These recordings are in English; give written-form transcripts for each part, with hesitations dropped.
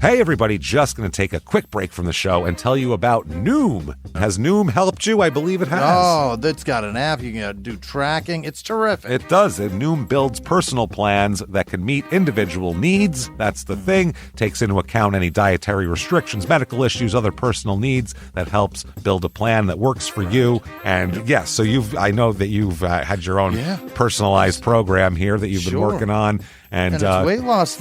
Hey everybody, just going to take a quick break from the show and tell you about Noom. Has Noom helped you? I believe it has. Oh, that's got an app. You can do tracking. It's terrific. It does. Noom builds personal plans that can meet individual needs. That's the thing. Takes into account any dietary restrictions, medical issues, other personal needs. That helps build a plan that works for you. And yes, so I know that you've had your own personalized program here that you've been working on. And it's weight loss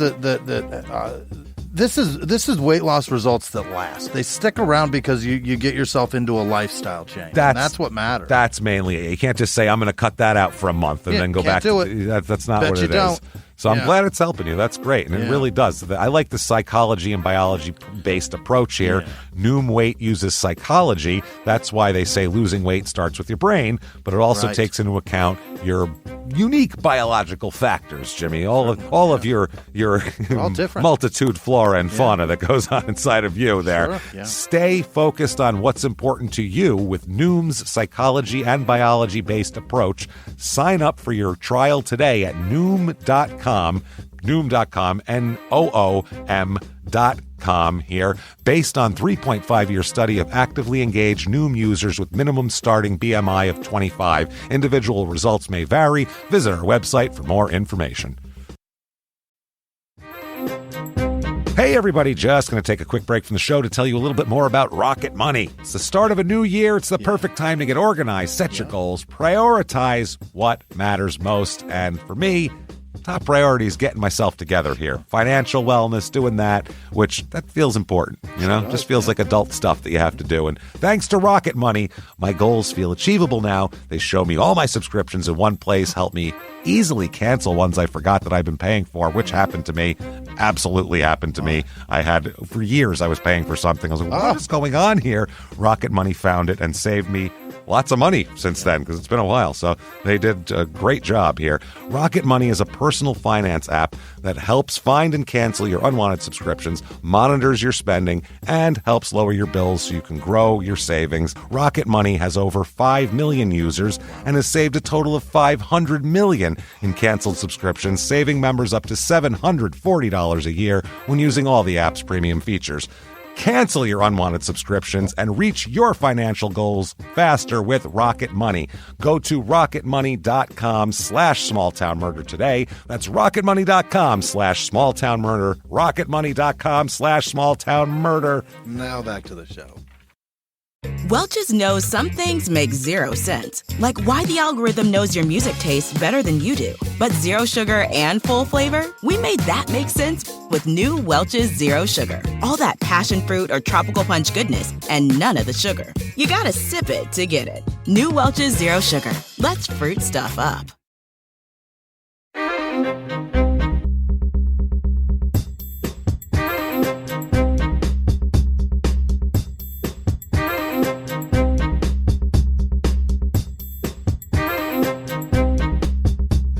This is weight loss results that last. They stick around because you get yourself into a lifestyle change. That's what matters. That's mainly it. You can't just say, I'm going to cut that out for a month and then go back to it. That's not what it is. So I'm glad it's helping you. That's great. And it really does. I like the psychology and biology-based approach here. Yeah. Noom Weight uses psychology. That's why they say losing weight starts with your brain, but it also takes into account your unique biological factors, Jimmy. All of your multitude flora and fauna that goes on inside of you there. Sure. Yeah. Stay focused on what's important to you with Noom's psychology and biology-based approach. Sign up for your trial today at Noom.com, Noom.com here, based on 3.5-year study of actively engaged Noom users with minimum starting BMI of 25. Individual results may vary. Visit our website for more information. Hey everybody, just going to take a quick break from the show to tell you a little bit more about Rocket Money. It's the start of a new year. It's the perfect time to get organized, set your goals, prioritize what matters most. And for me, top priority is getting myself together here. Financial wellness, doing that, which that feels important, just feels like adult stuff that you have to do. And thanks to Rocket Money, my goals feel achievable now. They show me all my subscriptions in one place, help me easily cancel ones I forgot that I've been paying for, which happened to me, absolutely happened to me. For years, I was paying for something. I was like, what is going on here? Rocket Money found it and saved me lots of money since then, because it's been a while. So they did a great job here. Rocket Money is a personal finance app that helps find and cancel your unwanted subscriptions, monitors your spending, and helps lower your bills so you can grow your savings. Rocket Money has over 5 million users and has saved a total of $500 million in canceled subscriptions, saving members up to $740 a year when using all the app's premium features. Cancel your unwanted subscriptions and reach your financial goals faster with Rocket Money. Go to rocketmoney.com/smalltownmurder today. That's rocketmoney.com/smalltownmurder. rocketmoney.com/smalltownmurder. Now back to the show. Welch's knows some things make zero sense, like why the algorithm knows your music tastes better than you do. But zero sugar and full flavor? We made that make sense with new Welch's Zero Sugar. All that passion fruit or tropical punch goodness and none of the sugar. You gotta sip it to get it. New Welch's Zero Sugar. Let's fruit stuff up.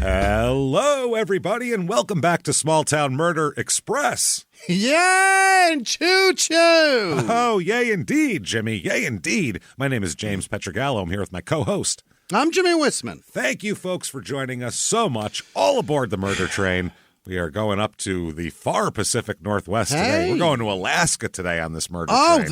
Hello, everybody, and welcome back to Small Town Murder Express. Yay, and choo-choo! Oh, yay indeed, Jimmy, yay indeed. My name is James Pietragallo. I'm here with my co-host. I'm Jimmie Whisman. Thank you, folks, for joining us so much. All aboard the murder train. We are going up to the far Pacific Northwest today. We're going to Alaska today on this murder train.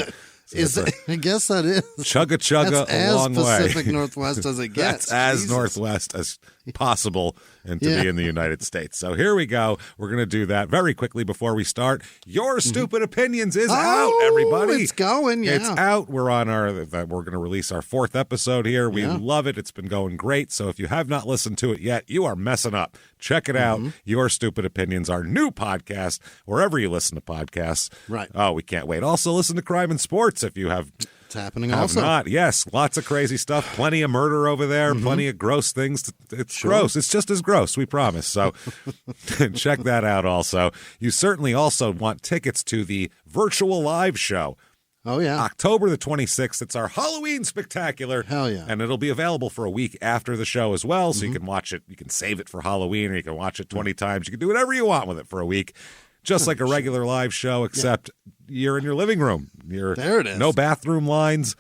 I guess that is. Chugga a long way. As Pacific Northwest as it gets. That's as Northwest as possible and to be in the United States. So here we go. We're going to do that very quickly before we start. Your Stupid Opinions is out, everybody. It's going, It's out. We're going to release our 4th episode here. We love it. It's been going great. So if you have not listened to it yet, you are messing up. Check it out. Your Stupid Opinions, our new podcast, wherever you listen to podcasts. Right. Oh, we can't wait. Also, listen to Crime and Sports if you have. It's happening also. Not. Yes, lots of crazy stuff. Plenty of murder over there. Plenty of gross things. It's gross. It's just as gross, we promise. So check that out also. You certainly also want tickets to the virtual live show. Oh, yeah. October the 26th. It's our Halloween spectacular. Hell yeah. And it'll be available for a week after the show as well. So you can watch it. You can save it for Halloween, or you can watch it 20 times. You can do whatever you want with it for a week. Just like a regular live show, except you're in your living room. There it is. No bathroom lines.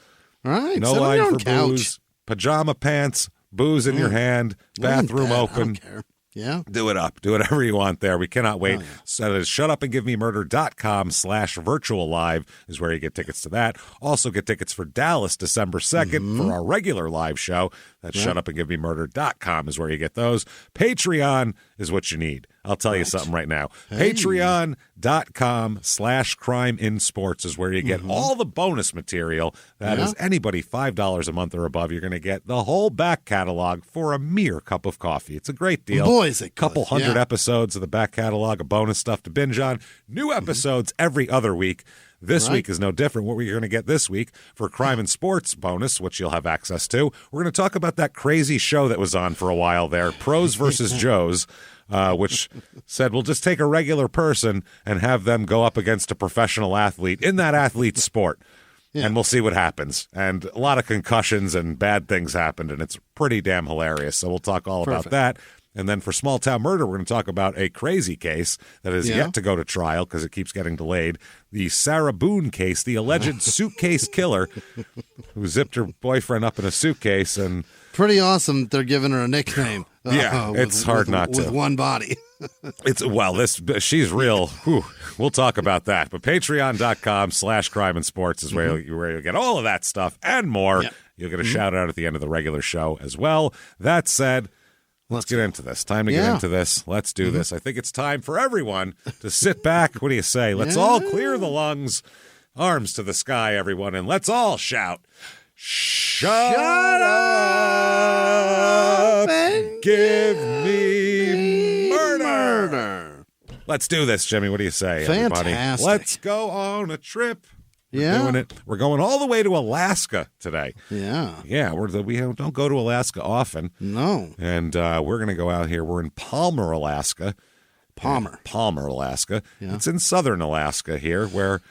All right. No line for booze. Pajama pants. Booze in your hand. Bathroom open. I don't care. Yeah. Do it up. Do whatever you want there. We cannot wait. So that is shutupandgivememurder.com/virtual live is where you get tickets to that. Also get tickets for Dallas December 2nd for our regular live show. That's shutupandgivememurder.com is where you get those. Patreon is what you need. I'll tell you something right now. Hey. Patreon.com/crimeinsports is where you get all the bonus material. That is anybody $5 a month or above. You're going to get the whole back catalog for a mere cup of coffee. It's a great deal. Boy, is it good. Couple hundred episodes of the back catalog of bonus stuff to binge on. New episodes every other week. This week is no different. What we're going to get this week for Crime and Sports bonus, which you'll have access to, we're going to talk about that crazy show that was on for a while there, Pros versus Joes, which said we'll just take a regular person and have them go up against a professional athlete in that athlete's sport. Yeah. And we'll see what happens. And a lot of concussions and bad things happened, and it's pretty damn hilarious. So we'll talk all about that. And then for Small Town Murder, we're going to talk about a crazy case that is yet to go to trial because it keeps getting delayed. The Sarah Boone case, the alleged suitcase killer who zipped her boyfriend up in a suitcase. And pretty awesome they're giving her a nickname. It's hard not to. With one body. She's real. Whew, we'll talk about that. But patreon.com/crime-and-sports is where you'll get all of that stuff and more. Yep. You'll get a shout out at the end of the regular show as well. That said, let's get into this. Time to get into this. Let's do this. I think it's time for everyone to sit back. What do you say? Let's all clear the lungs, arms to the sky, everyone, and let's all shout, Shut up and give me murder. Let's do this, Jimmy. What do you say, everybody? Fantastic. Let's go on a trip. We're doing it. We're going all the way to Alaska today. Yeah. We don't go to Alaska often. No. And we're going to go out here. We're in Palmer, Alaska. Palmer, Alaska. Yeah. It's in southern Alaska here, where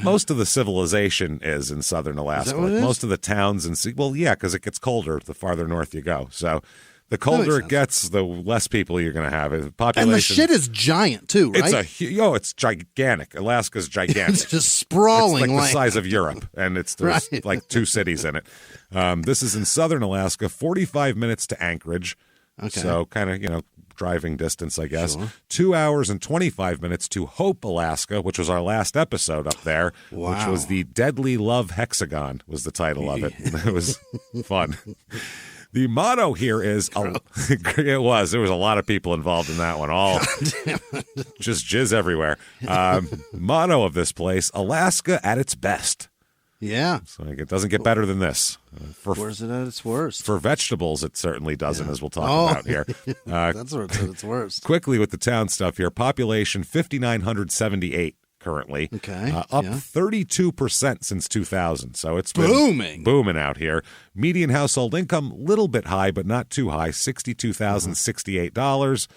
most of the civilization is in southern Alaska. Is that what it is? Most of the towns and because it gets colder the farther north you go. So the colder it gets, the less people you're going to have. Population, and the shit is giant too, right? It's gigantic. Alaska's gigantic. It's just sprawling, it's like the size of Europe, and there's like 2 cities in it. This is in southern Alaska, 45 minutes to Anchorage. Okay. So kind of driving distance, I guess. Sure. 2 hours and 25 minutes to Hope, Alaska, which was our last episode up there. Wow. Which was the Deadly Love Hexagon was the title of it. It was fun. The motto here is, there was a lot of people involved in that one, all just jizz everywhere. Motto of this place, Alaska at its best. Yeah. So it doesn't get better than this. Where's it at its worst? For vegetables, it certainly doesn't, as we'll talk about here. That's where it's at its worst. Quickly with the town stuff here, population 5,978 currently. Okay. Up 32% since 2000. So it's been booming out here. Median household income, little bit high, but not too high, $62,068.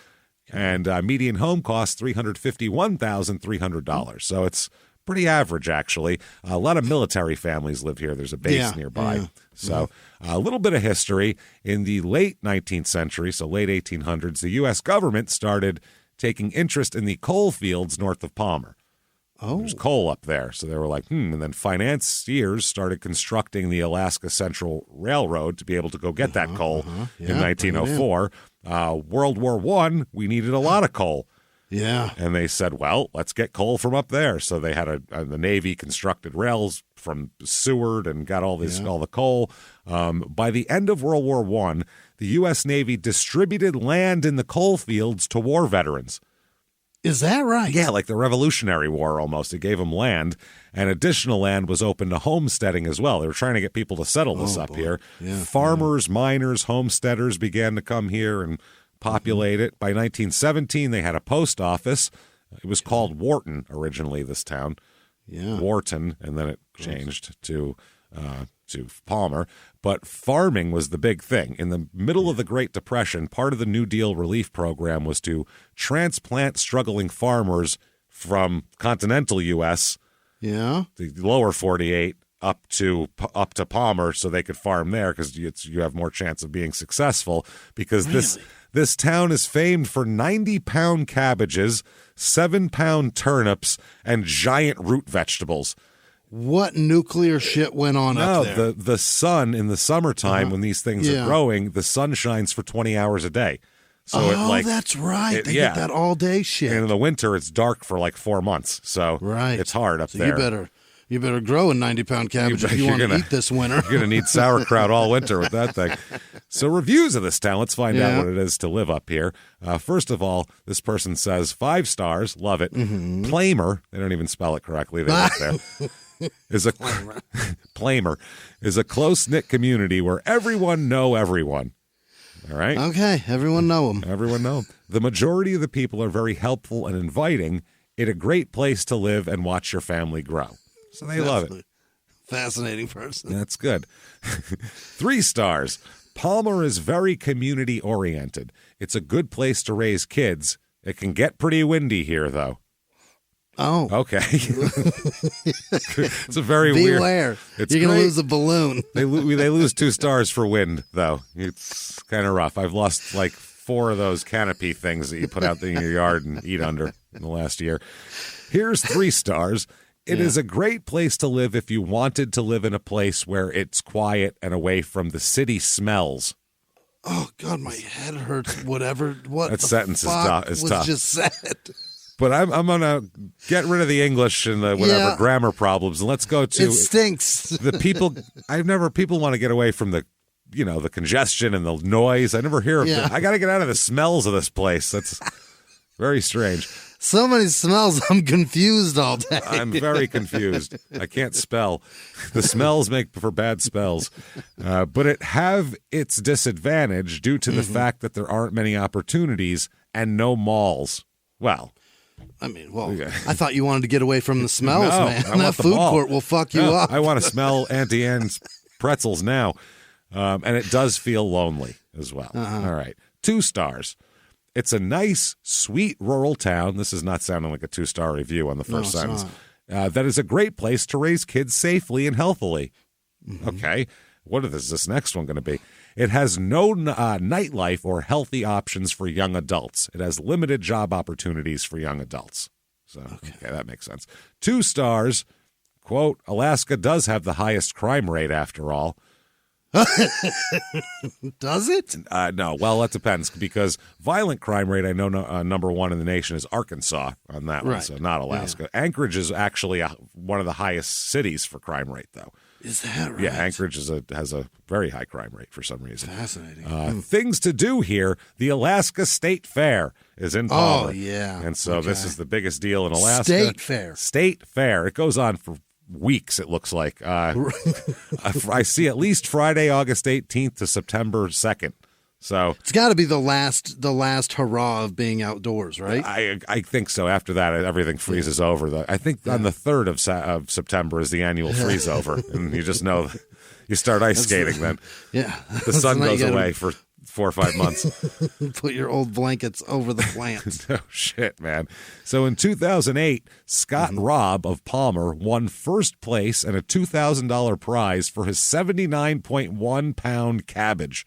And median home cost, $351,300. So it's pretty average, actually. A lot of military families live here. There's a base nearby. Yeah. So a little bit of history. In the late 19th century, so late 1800s, the U.S. government started taking interest in the coal fields north of Palmer. There's coal up there. So they were like, And then financiers started constructing the Alaska Central Railroad to be able to go get that coal in 1904. World War I, we needed a lot of coal. Yeah. And they said, well, let's get coal from up there. So they had the Navy constructed rails from Seward and got all the coal. By the end of World War I, the U.S. Navy distributed land in the coal fields to war veterans. Is that right? Yeah, like the Revolutionary War almost. It gave them land, and additional land was open to homesteading as well. They were trying to get people to settle this up here. Yeah. Farmers, miners, homesteaders began to come here and populate it. By 1917, they had a post office. It was called Wharton originally, this town. Yeah. Wharton, and then it changed to Palmer. But farming was the big thing. In the middle of the Great Depression, part of the New Deal relief program was to transplant struggling farmers from continental U.S., the lower 48, up to Palmer so they could farm there because you have more chance of being successful because this town is famed for 90-pound cabbages, 7-pound turnips, and giant root vegetables. What nuclear shit went on up there? No, the sun in the summertime when these things are growing, the sun shines for 20 hours a day. So that's right. They get that all day shit. And in the winter, it's dark for like 4 months. So it's hard up there. You better grow a 90-pound cabbage if you want to eat this winter. You're going to need sauerkraut all winter with that thing. So reviews of this town. Let's find out what it is to live up here. First of all, this person says 5 stars. Love it. Mm-hmm. Plamer. They don't even spell it correctly. They went there. Plamer is a close-knit community where everyone know everyone. All right? Okay. Everyone know them. Everyone know them. The majority of the people are very helpful and inviting. It's a great place to live and watch your family grow. So they love it. Fascinating person. That's good. 3 stars. Palmer is very community-oriented. It's a good place to raise kids. It can get pretty windy here, though. Oh. Okay. It's a very Beware. weird. It's You're going to lose a balloon. They lose 2 stars for wind, though. It's kind of rough. I've lost like 4 of those canopy things that you put out in your yard and eat under in the last year. Here's 3 stars. It is a great place to live if you wanted to live in a place where it's quiet and away from the city smells. Oh, God, my head hurts. What that sentence is tough. Just said. But I'm going to get rid of the English and the whatever grammar problems, and let's go to... It stinks. The people... People want to get away from the congestion and the noise. I never hear of it. I got to get out of the smells of this place. That's very strange. So many smells, I'm confused all day. I'm very confused. I can't spell. The smells make for bad spells. But it have its disadvantage due to the fact that there aren't many opportunities and no malls. Well... I thought you wanted to get away from the smells, man. That food court will fuck you up. I want to smell Auntie Anne's pretzels now. And it does feel lonely as well. All right. 2 stars. It's a nice, sweet rural town. This is not sounding like a 2-star review on the first sentence. That is a great place to raise kids safely and healthily. Mm-hmm. Okay. What is this next one going to be? It has no nightlife or healthy options for young adults. It has limited job opportunities for young adults. So, okay, that makes sense. 2 stars. Quote, Alaska does have the highest crime rate after all. Does it? No. Well, that depends because violent crime rate, I know number 1 in the nation is Arkansas on that one, so not Alaska. Yeah. Anchorage is actually one of the highest cities for crime rate, though. Is that right? Yeah, Anchorage has a very high crime rate for some reason. Fascinating. Things to do here. The Alaska State Fair is in Palmer. Oh, yeah. And so this is the biggest deal in Alaska. State Fair. It goes on for weeks, it looks like. I see at least Friday, August 18th to September 2nd. So it's got to be the last hurrah of being outdoors, right? I think so. After that, everything freezes over. I think on the 3rd of September is the annual freeze over, and you just know you start ice skating then. Yeah, the sun goes away for 4 or 5 months. Put your old blankets over the plants. No shit, man. So in 2008, Scott Robb of Palmer won first place and a $2,000 prize for his 79.1 pound cabbage.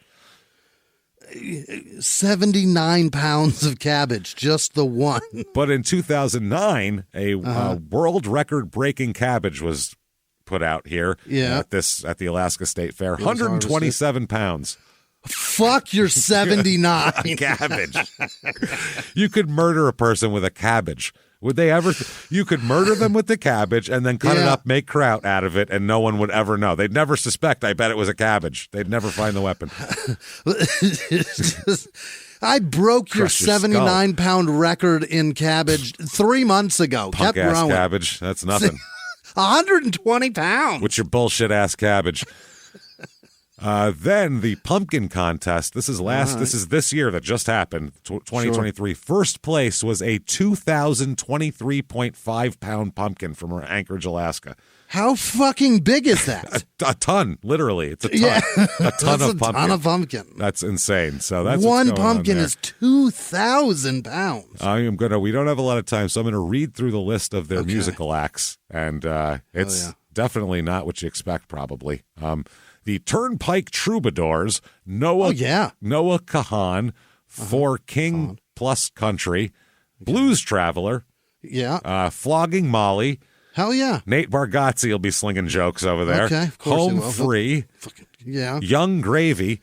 79 pounds of cabbage, just the one. But in 2009, a world record-breaking cabbage was put out here at the Alaska State Fair. 127 pounds. Fuck your 79. Cabbage. You could murder a person with a cabbage. Would they ever? You could murder them with the cabbage and then cut it up, make kraut out of it, and no one would ever know. They'd never suspect, I bet it was a cabbage. They'd never find the weapon. I broke your 79-pound record in cabbage 3 months ago. Punk-ass cabbage. That's nothing. 120 pounds. With your bullshit-ass cabbage. Then the pumpkin contest. This is this year that just happened. 2023. Sure. First place was a 2,023.5 pound pumpkin from Anchorage, Alaska. How fucking big is that? a ton, literally. It's a ton. Yeah. A ton of pumpkin. Ton of pumpkin. That's insane. So that's one pumpkin is 2,000 pounds. We don't have a lot of time, so I'm gonna read through the list of their musical acts, and it's definitely not what you expect. Probably. The Turnpike Troubadours, Noah Kahan, for King Plus Country, Blues Traveler, Flogging Molly. Hell yeah. Nate Bargatze will be slinging jokes over there. Okay, of course. Home Free. Yeah. Young Gravy.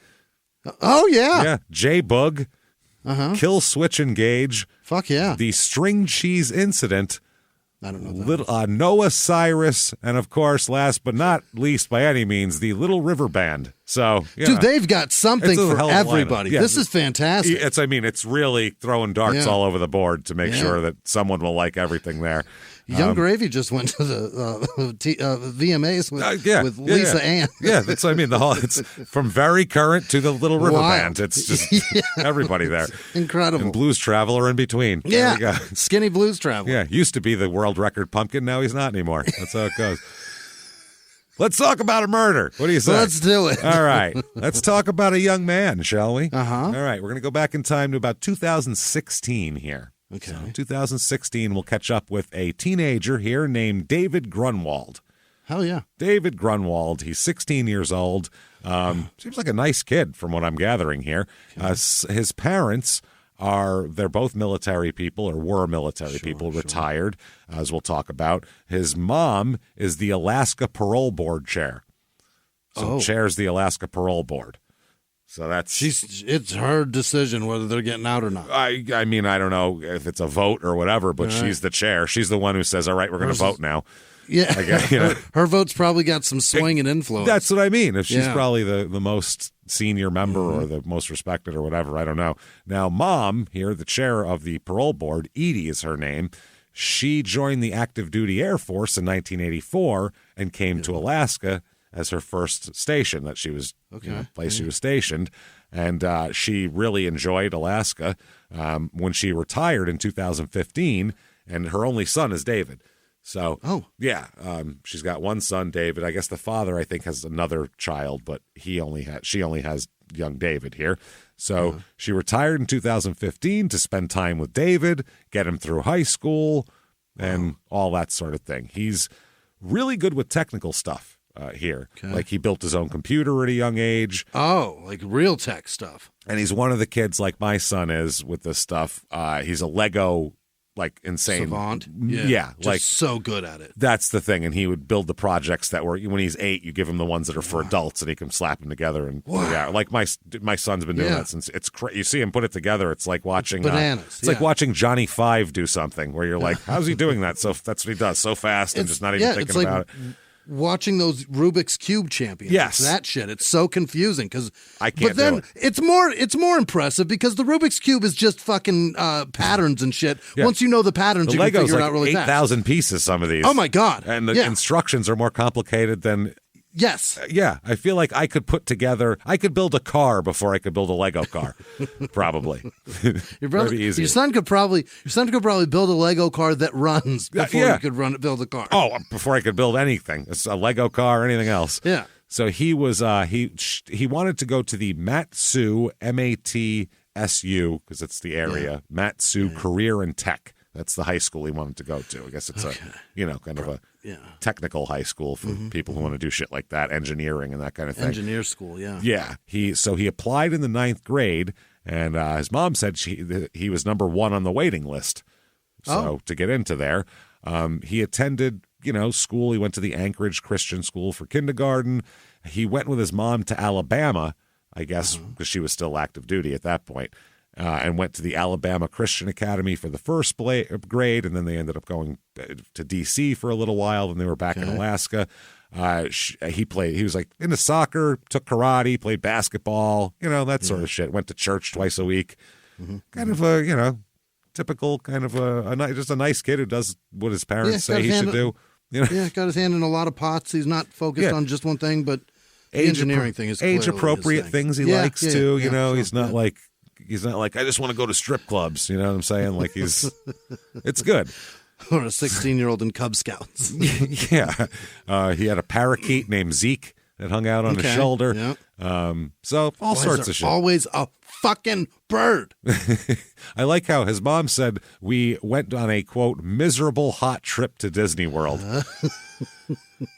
Oh, yeah. Yeah. J Boog. Kill Switch Engage. Fuck yeah. The String Cheese Incident. I don't know that. Noah Cyrus, and of course, last but not least by any means, the Little River Band. So, dude, they've got something for everybody. Yeah, this is fantastic. It's really throwing darts all over the board to make sure that someone will like everything there. Young Gravy just went to the VMAs with Lisa Ann. Yeah, that's what I mean. It's from very current to the Little River Band. It's just everybody there. Incredible. And Blues Traveler in between. Yeah, there we go. Skinny Blues Traveler. Yeah, used to be the world record pumpkin. Now he's not anymore. That's how it goes. Let's talk about a murder. What do you say? Let's do it. All right. Let's talk about a young man, shall we? Uh-huh. All right. We're going to go back in time to about 2016 here. Okay. So 2016, we'll catch up with a teenager here named David Grunwald. Hell yeah. David Grunwald. He's 16 years old. Seems like a nice kid from what I'm gathering here. Okay. His parents they're both military people or were military people, retired, as we'll talk about. His mom is the Alaska Parole Board chair. So chairs the Alaska Parole Board. So it's her decision whether they're getting out or not. I mean, I don't know if it's a vote or whatever, but she's the chair. She's the one who says, all right, we're going to vote now. Yeah. Her vote's probably got some swing and influence. That's what I mean. If she's probably the most senior member or the most respected or whatever, I don't know. Now, Mom here, the chair of the parole board, Edie is her name. She joined the active duty Air Force in 1984 and came to Alaska as her first station that she was, place she was stationed. And she really enjoyed Alaska when she retired in 2015, and her only son is David. So, she's got one son, David. I guess the father, I think, has another child, but she only has young David here. So she retired in 2015 to spend time with David, get him through high school, and all that sort of thing. He's really good with technical stuff. Here. Okay. Like he built his own computer at a young age. Oh, like real tech stuff. And he's one of the kids like my son is with this stuff. He's a Lego, like insane. Savant. Yeah. Just like so good at it. That's the thing. And he would build the projects that were, when he's 8, you give him the ones that are for adults and he can slap them together. And like my son's been doing that since you see him put it together. It's like watching bananas. It's like watching Johnny Five do something where you're like, how's he doing that? So that's what he does so fast and just not even thinking about it. Watching those Rubik's Cube champions. Yes. That shit. It's so confusing because I can't. But then it's more impressive because the Rubik's Cube is just fucking patterns and shit. Yeah. Once you know the patterns, you can figure it out really fast. 8,000 pieces, some of these. Oh my God. And the instructions are more complicated than. Yes. Yeah. I feel like I could build a car before I could build a Lego car. Probably. Your son could probably build a Lego car that runs before you could build a car. Oh, before I could build anything. It's a Lego car or anything else. Yeah. So he was he wanted to go to the Matsu MATSU because it's the area. Matsu Career and Tech. That's the high school he wanted to go to. I guess it's kind of a technical high school for people who want to do shit like that, engineering and that kind of thing. Engineer school, yeah. Yeah. He applied in the 9th grade, and his mom said he was number 1 on the waiting list. So to get into there, he attended school. He went to the Anchorage Christian School for kindergarten. He went with his mom to Alabama, I guess, because she was still active duty at that point. And went to the Alabama Christian Academy for the first grade, and then they ended up going to D.C. for a little while, and they were back in Alaska. He was like into soccer, took karate, played basketball, that sort of shit. Went to church twice a week. Kind of a, typical kind of just a nice kid who does what his parents say he should do. Yeah, got his hand in a lot of pots. He's not focused on just one thing, but the engineering thing is age-appropriate things he likes too. He's not like... He's not like, I just want to go to strip clubs. You know what I'm saying? Like it's good. Or a 16-year-old in Cub Scouts. Yeah. He had a parakeet named Zeke that hung out on his shoulder. Yep. So all sorts of shit. Always a fucking bird. I like how his mom said we went on a, quote, miserable hot trip to Disney World.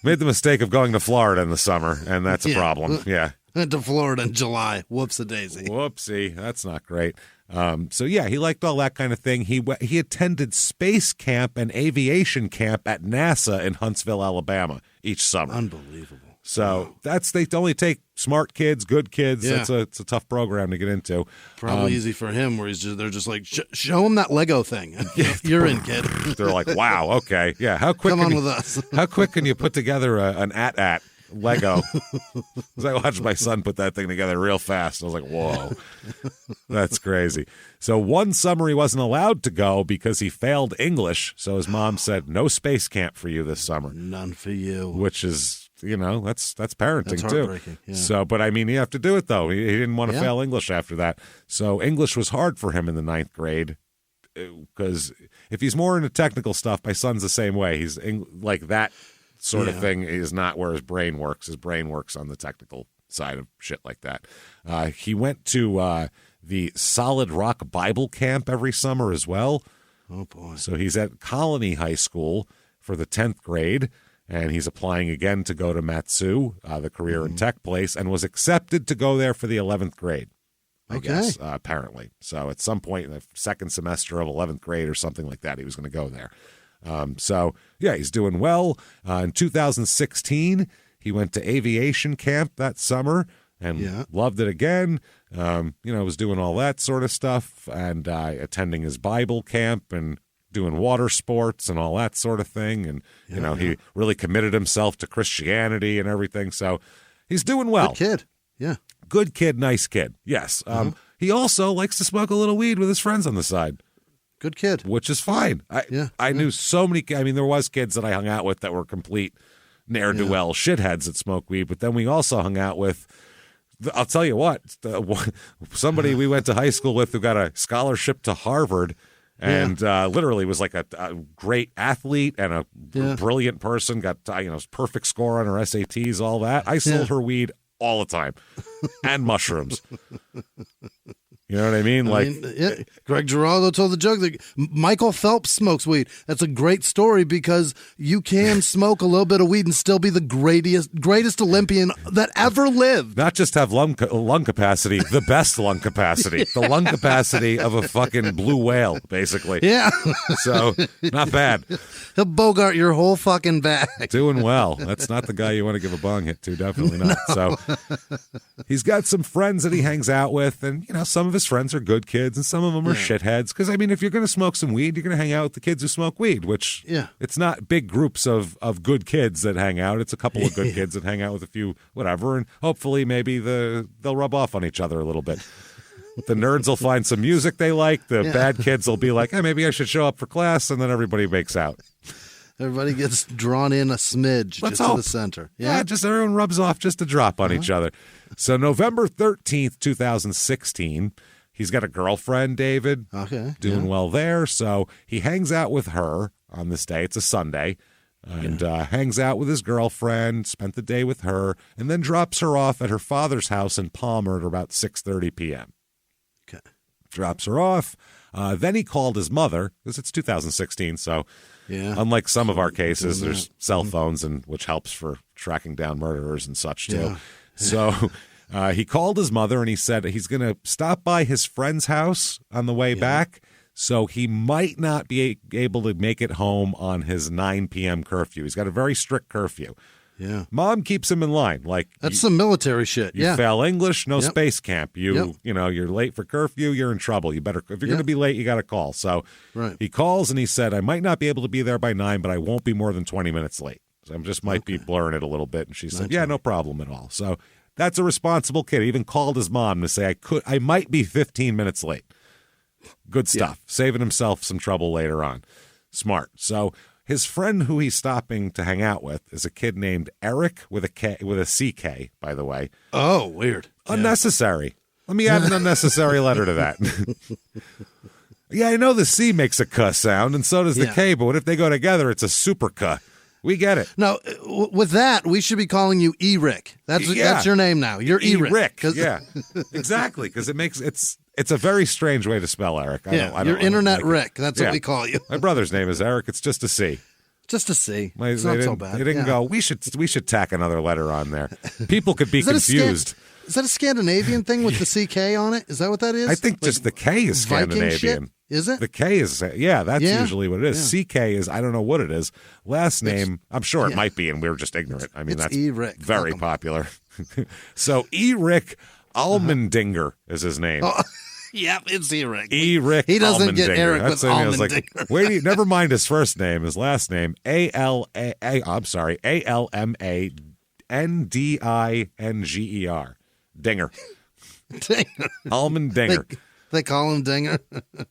Made the mistake of going to Florida in the summer, and that's a problem. Yeah. Went to Florida in July. Whoops-a-daisy. Whoopsie. That's not great. So, he liked all that kind of thing. He attended space camp and aviation camp at NASA in Huntsville, Alabama each summer. Unbelievable. So they only take smart kids, good kids. Yeah. It's a tough program to get into. Probably easy for him, where they're just like, show him that Lego thing. You're in, kid. They're like, wow, okay, yeah. How quick? Come on with us. How quick can you put together an at Lego? Because I watched my son put that thing together real fast. I was like, whoa, that's crazy. So one summer he wasn't allowed to go because he failed English. So his mom said, no space camp for you this summer. None for you. Which is, that's parenting That's too. heartbreaking, yeah. So, but I mean, you have to do it though. He didn't want to fail English after that. So English was hard for him in the 9th grade. Because if he's more into technical stuff, my son's the same way. He's like that sort of thing is not where his brain works. His brain works on the technical side of shit like that. He went to the Solid Rock Bible Camp every summer as well. Oh, boy. So he's at Colony High School for the 10th grade, and he's applying again to go to Matsu, the career and tech place, and was accepted to go there for the 11th grade. I guess, apparently. So at some point in the second semester of 11th grade or something like that, he was going to go there. So, yeah, he's doing well. In 2016, he went to aviation camp that summer and loved it again. Was doing all that sort of stuff and attending his Bible camp and doing water sports and all that sort of thing. And, he really committed himself to Christianity and everything. So he's doing well. Good kid. Yeah. Good kid, nice kid. Yes. He also likes to smoke a little weed with his friends on the side. Good kid. Which is fine. I knew so many. I mean, there was kids that I hung out with that were complete ne'er-do-well shitheads that smoke weed. But then we also hung out with, I'll tell you what, somebody we went to high school with who got a scholarship to Harvard and literally was like a great athlete and a brilliant person, got perfect score on her SATs, all that. I sold her weed all the time and mushrooms. You know what I mean? Greg Giraldo told the joke that Michael Phelps smokes weed. That's a great story because you can smoke a little bit of weed and still be the greatest Olympian that ever lived. Not just have lung capacity, the best lung capacity. The lung capacity of a fucking blue whale, basically. Yeah. So, not bad. He'll bogart your whole fucking bag. Doing well. That's not the guy you want to give a bong hit to. Definitely not. No. So, he's got some friends that he hangs out with, and, some of his friends are good kids and some of them are shitheads. Because, I mean, if you're going to smoke some weed, you're going to hang out with the kids who smoke weed, which it's not big groups of good kids that hang out. It's a couple of good kids that hang out with a few whatever, and hopefully maybe they'll rub off on each other a little bit. The nerds will find some music they like. The bad kids will be like, hey, maybe I should show up for class, and then everybody makes out. Everybody gets drawn in a smidge to the center. Yeah, just everyone rubs off just a drop on each other. So November 13th, 2016, he's got a girlfriend, David. Okay. Doing well there. So he hangs out with her on this day. It's a Sunday. And hangs out with his girlfriend, spent the day with her, and then drops her off at her father's house in Palmer at about 6:30 p.m. Okay. Drops her off. Then he called his mother, because it's 2016, so unlike some of our cases, there's cell phones, and which helps for tracking down murderers and such, too. Yeah. So he called his mother, and he said he's going to stop by his friend's house on the way back, so he might not be able to make it home on his 9 p.m. curfew. He's got a very strict curfew. Yeah. Mom keeps him in line. That's some military shit. You fail English, no space camp. You're late for curfew, you're in trouble. You better, if you're going to be late, you got to call. So he calls and he said, I might not be able to be there by 9, but I won't be more than 20 minutes late. So I just might be blurring it a little bit. And she said, no problem at all. So that's a responsible kid. He even called his mom to say, I might be 15 minutes late. Good stuff. Saving himself some trouble later on. Smart. So his friend who he's stopping to hang out with is a kid named Eric with a CK, by the way. Oh, weird. Unnecessary. Let me add an unnecessary letter to that. Yeah, I know the C makes a cuh sound, and so does the K, but what if they go together? It's a super cuh. We get it. Now, with that, we should be calling you E-Rick. That's your name now. You're E-Rick. Yeah, exactly, because it's a very strange way to spell Eric. You're Internet Rick. That's what we call you. My brother's name is Eric. It's just a C. Just a C. It's not so bad. They didn't go, we should tack another letter on there. People could be confused. Is that a Scandinavian thing with the CK on it? Is that what that is? I think just the K is Viking Scandinavian. shit? Is it? The K is, that's usually what it is. Yeah. CK is, I don't know what it is. Last name, I'm sure it might be, and we're just ignorant. I mean, It's that's E-Rick. very Welcome. popular. So E-Rick Almendinger is his name. Oh, yep, it's E-Rick. E-Rick He doesn't get Almendinger. Eric with That's what I was like, Almendinger. wait, never mind his first name. His last name, Almendinger. Dinger. Almendinger. They call him Dinger.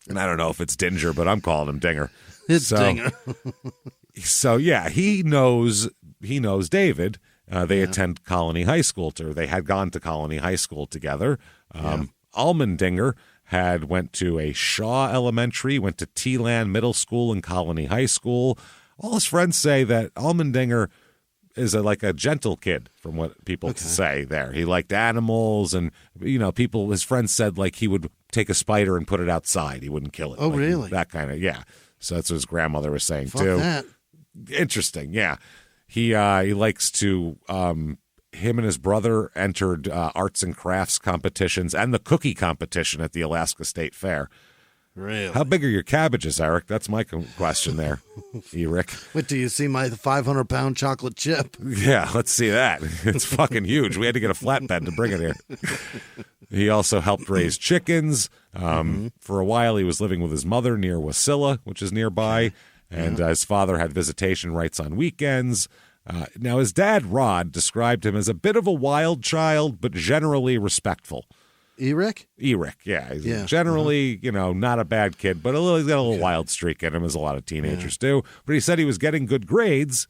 And I don't know if it's Dinger, but I'm calling him Dinger. It's Dinger. So yeah, he knows David. They attend Colony High School, or they had gone to Colony High School together. Almendinger had went to a Shaw Elementary, went to T-Land Middle School and Colony High School. All his friends say that Almendinger is like a gentle kid, from what people say there. He liked animals, and his friends said like he would take a spider and put it outside. He wouldn't kill it. Oh, Like, really? That kind of, yeah. So that's what his grandmother was saying Fuck too. that. Interesting, yeah. He likes to. Him and his brother entered arts and crafts competitions and the cookie competition at the Alaska State Fair. Really? How big are your cabbages, Eric? That's my question there, Eric. Wait till you see my 500-pound chocolate chip. Yeah, let's see that. It's fucking huge. We had to get a flatbed to bring it here. He also helped raise chickens. For a while, he was living with his mother near Wasilla, which is nearby, and his father had visitation rights on weekends. Now, his dad, Rod, described him as a bit of a wild child, but generally respectful. E-Rick? Eric, yeah. He's generally, not a bad kid, but he's got a little wild streak in him, as a lot of teenagers do. But he said he was getting good grades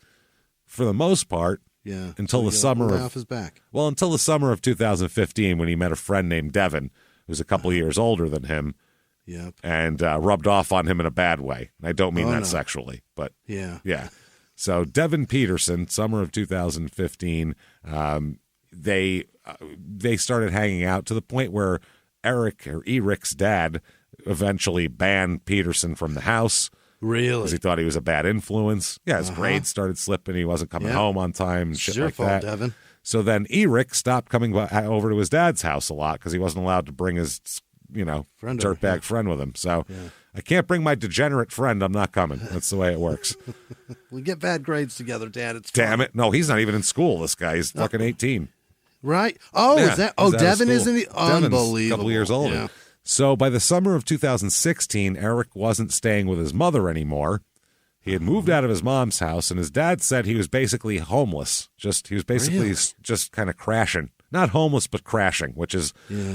for the most part until the summer off his back. Well, until the summer of 2015, when he met a friend named Devin, who's a couple years older than him, and rubbed off on him in a bad way. And I don't mean that sexually, but yeah. So Devin Peterson, summer of 2015, they started hanging out to the point where Eric's dad eventually banned Peterson from the house. Really? Because he thought he was a bad influence. Yeah, his grades started slipping. He wasn't coming home on time. Shit Your like fault, that. Devin. So then Eric stopped coming over to his dad's house a lot because he wasn't allowed to bring his, dirtbag friend with him. So I can't bring my degenerate friend. I'm not coming. That's the way it works. We get bad grades together, Dad. It's Damn fun. it. No, he's not even in school, this guy. He's fucking 18. Right? Oh, Yeah, is that? he's Oh, out of Devin school. isn't he? Devin's Unbelievable. a couple years older. Yeah. So by the summer of 2016, Eric wasn't staying with his mother anymore. He had moved out of his mom's house, and his dad said he was basically homeless. He was basically just kind of crashing. Not homeless, but crashing, which is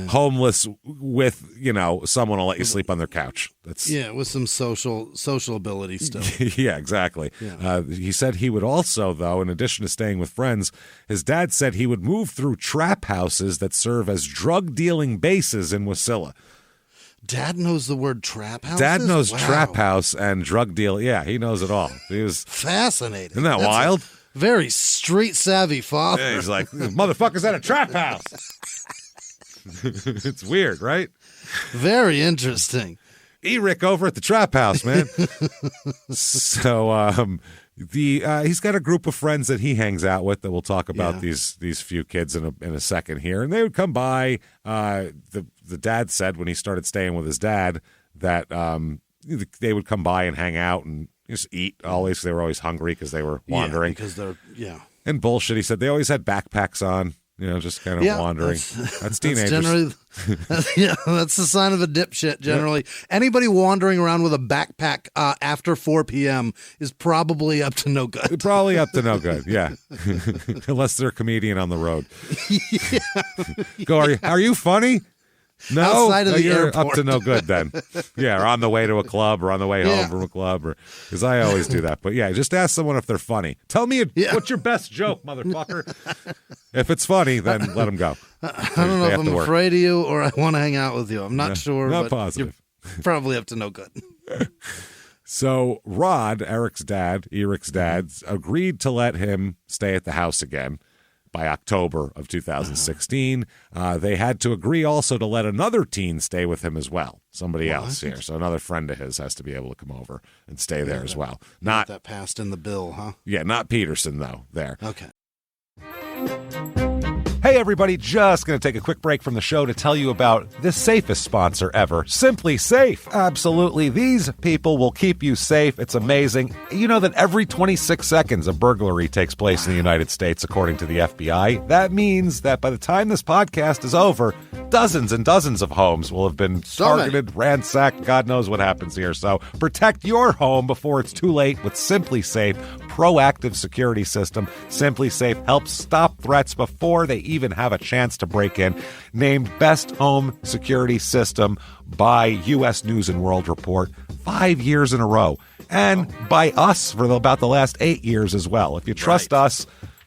homeless with, someone will let you sleep on their couch. That's with some social ability stuff. yeah, exactly. Yeah. He said he would also, though, in addition to staying with friends, his dad said he would move through trap houses that serve as drug dealing bases in Wasilla. Dad knows the word trap house. Dad knows trap house and drug deal. Yeah, he knows it all. He was fascinating. Isn't that wild? Very street savvy father. Yeah, he's like, motherfucker's at a trap house. It's weird, right? Very interesting. Eric over at the trap house, man. So he's got a group of friends that he hangs out with that we'll talk about these few kids in a second here. And they would come by. The dad said when he started staying with his dad that they would come by and hang out and just eat always. They were always hungry because they were wandering. Because they're And bullshit. He said they always had backpacks on. Just kind of wandering. That's teenagers. That's generally, that's the sign of a dipshit, generally. Anybody wandering around with a backpack after 4 p.m. is probably up to no good. Probably up to no good, yeah. Unless they're a comedian on the road. Go, are you funny? No, Outside of the you're airport. up to no good then. Yeah, or on the way to a club or on the way home from a club. Because I always do that. But yeah, just ask someone if they're funny. Tell me what's your best joke, motherfucker. If it's funny, then let them go. I don't know if I'm afraid of you or I want to hang out with you. I'm not sure. Not but positive. You're probably up to no good. So Rod, Eric's dad, agreed to let him stay at the house again by October of 2016. They had to agree also to let another teen stay with him as well. Somebody else here. So another friend of his has to be able to come over and stay there as well. Not that passed in the bill, huh? Yeah, not Peterson, though, there. Okay. Hey, everybody, just going to take a quick break from the show to tell you about the safest sponsor ever, Simply Safe. Absolutely. These people will keep you safe. It's amazing. You know that every 26 seconds a burglary takes place in the United States, according to the FBI. That means that by the time this podcast is over, dozens and dozens of homes will have been targeted, ransacked. God knows what happens here. So protect your home before it's too late with Simply Safe proactive security system. Simply Safe helps stop threats before they even have a chance to break in. Named Best Home Security System by U.S. News and World Report 5 years in a row. And by us for about the last 8 years as well. If you trust us,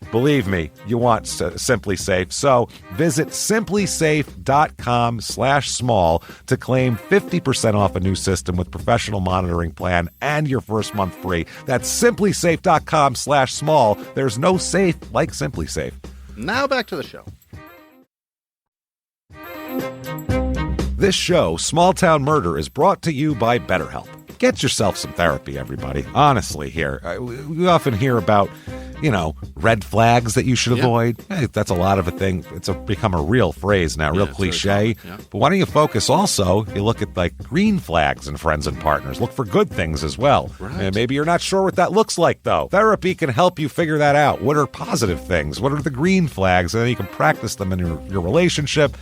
believe me, you want Simply Safe. So visit simplysafe.com/small to claim 50% off a new system with professional monitoring plan and your first month free. That's simplysafe.com/small. There's no safe like Simply Safe. Now back to the show. This show, Small Town Murder, is brought to you by BetterHelp. Get yourself some therapy, everybody. Honestly, here. We often hear about, red flags that you should avoid. Hey, that's a lot of a thing. It's become a real phrase now, real cliche. But why don't you focus also, you look at green flags in friends and partners. Look for good things as well. Right. And maybe you're not sure what that looks like, though. Therapy can help you figure that out. What are positive things? What are the green flags? And then you can practice them in your relationship.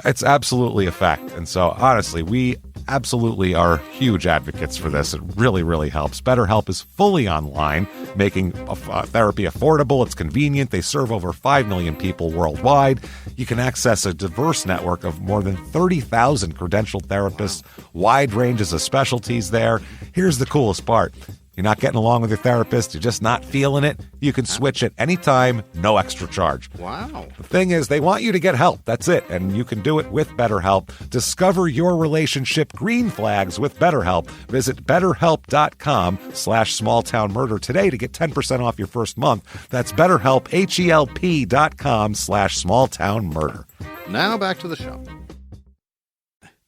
It's absolutely a fact. And so, honestly, we absolutely are huge advocates for this. It really, really helps. BetterHelp is fully online, making therapy affordable. It's convenient. They serve over 5 million people worldwide. You can access a diverse network of more than 30,000 credentialed therapists, wide ranges of specialties there. Here's the coolest part. You're not getting along with your therapist, you're just not feeling it, you can switch at any time, no extra charge. Wow. The thing is, they want you to get help. That's it. And you can do it with BetterHelp. Discover your relationship green flags with BetterHelp. Visit BetterHelp.com/smalltownmurder today to get 10% off your first month. That's BetterHelp, HELP.com/smalltownmurder. Now back to the show.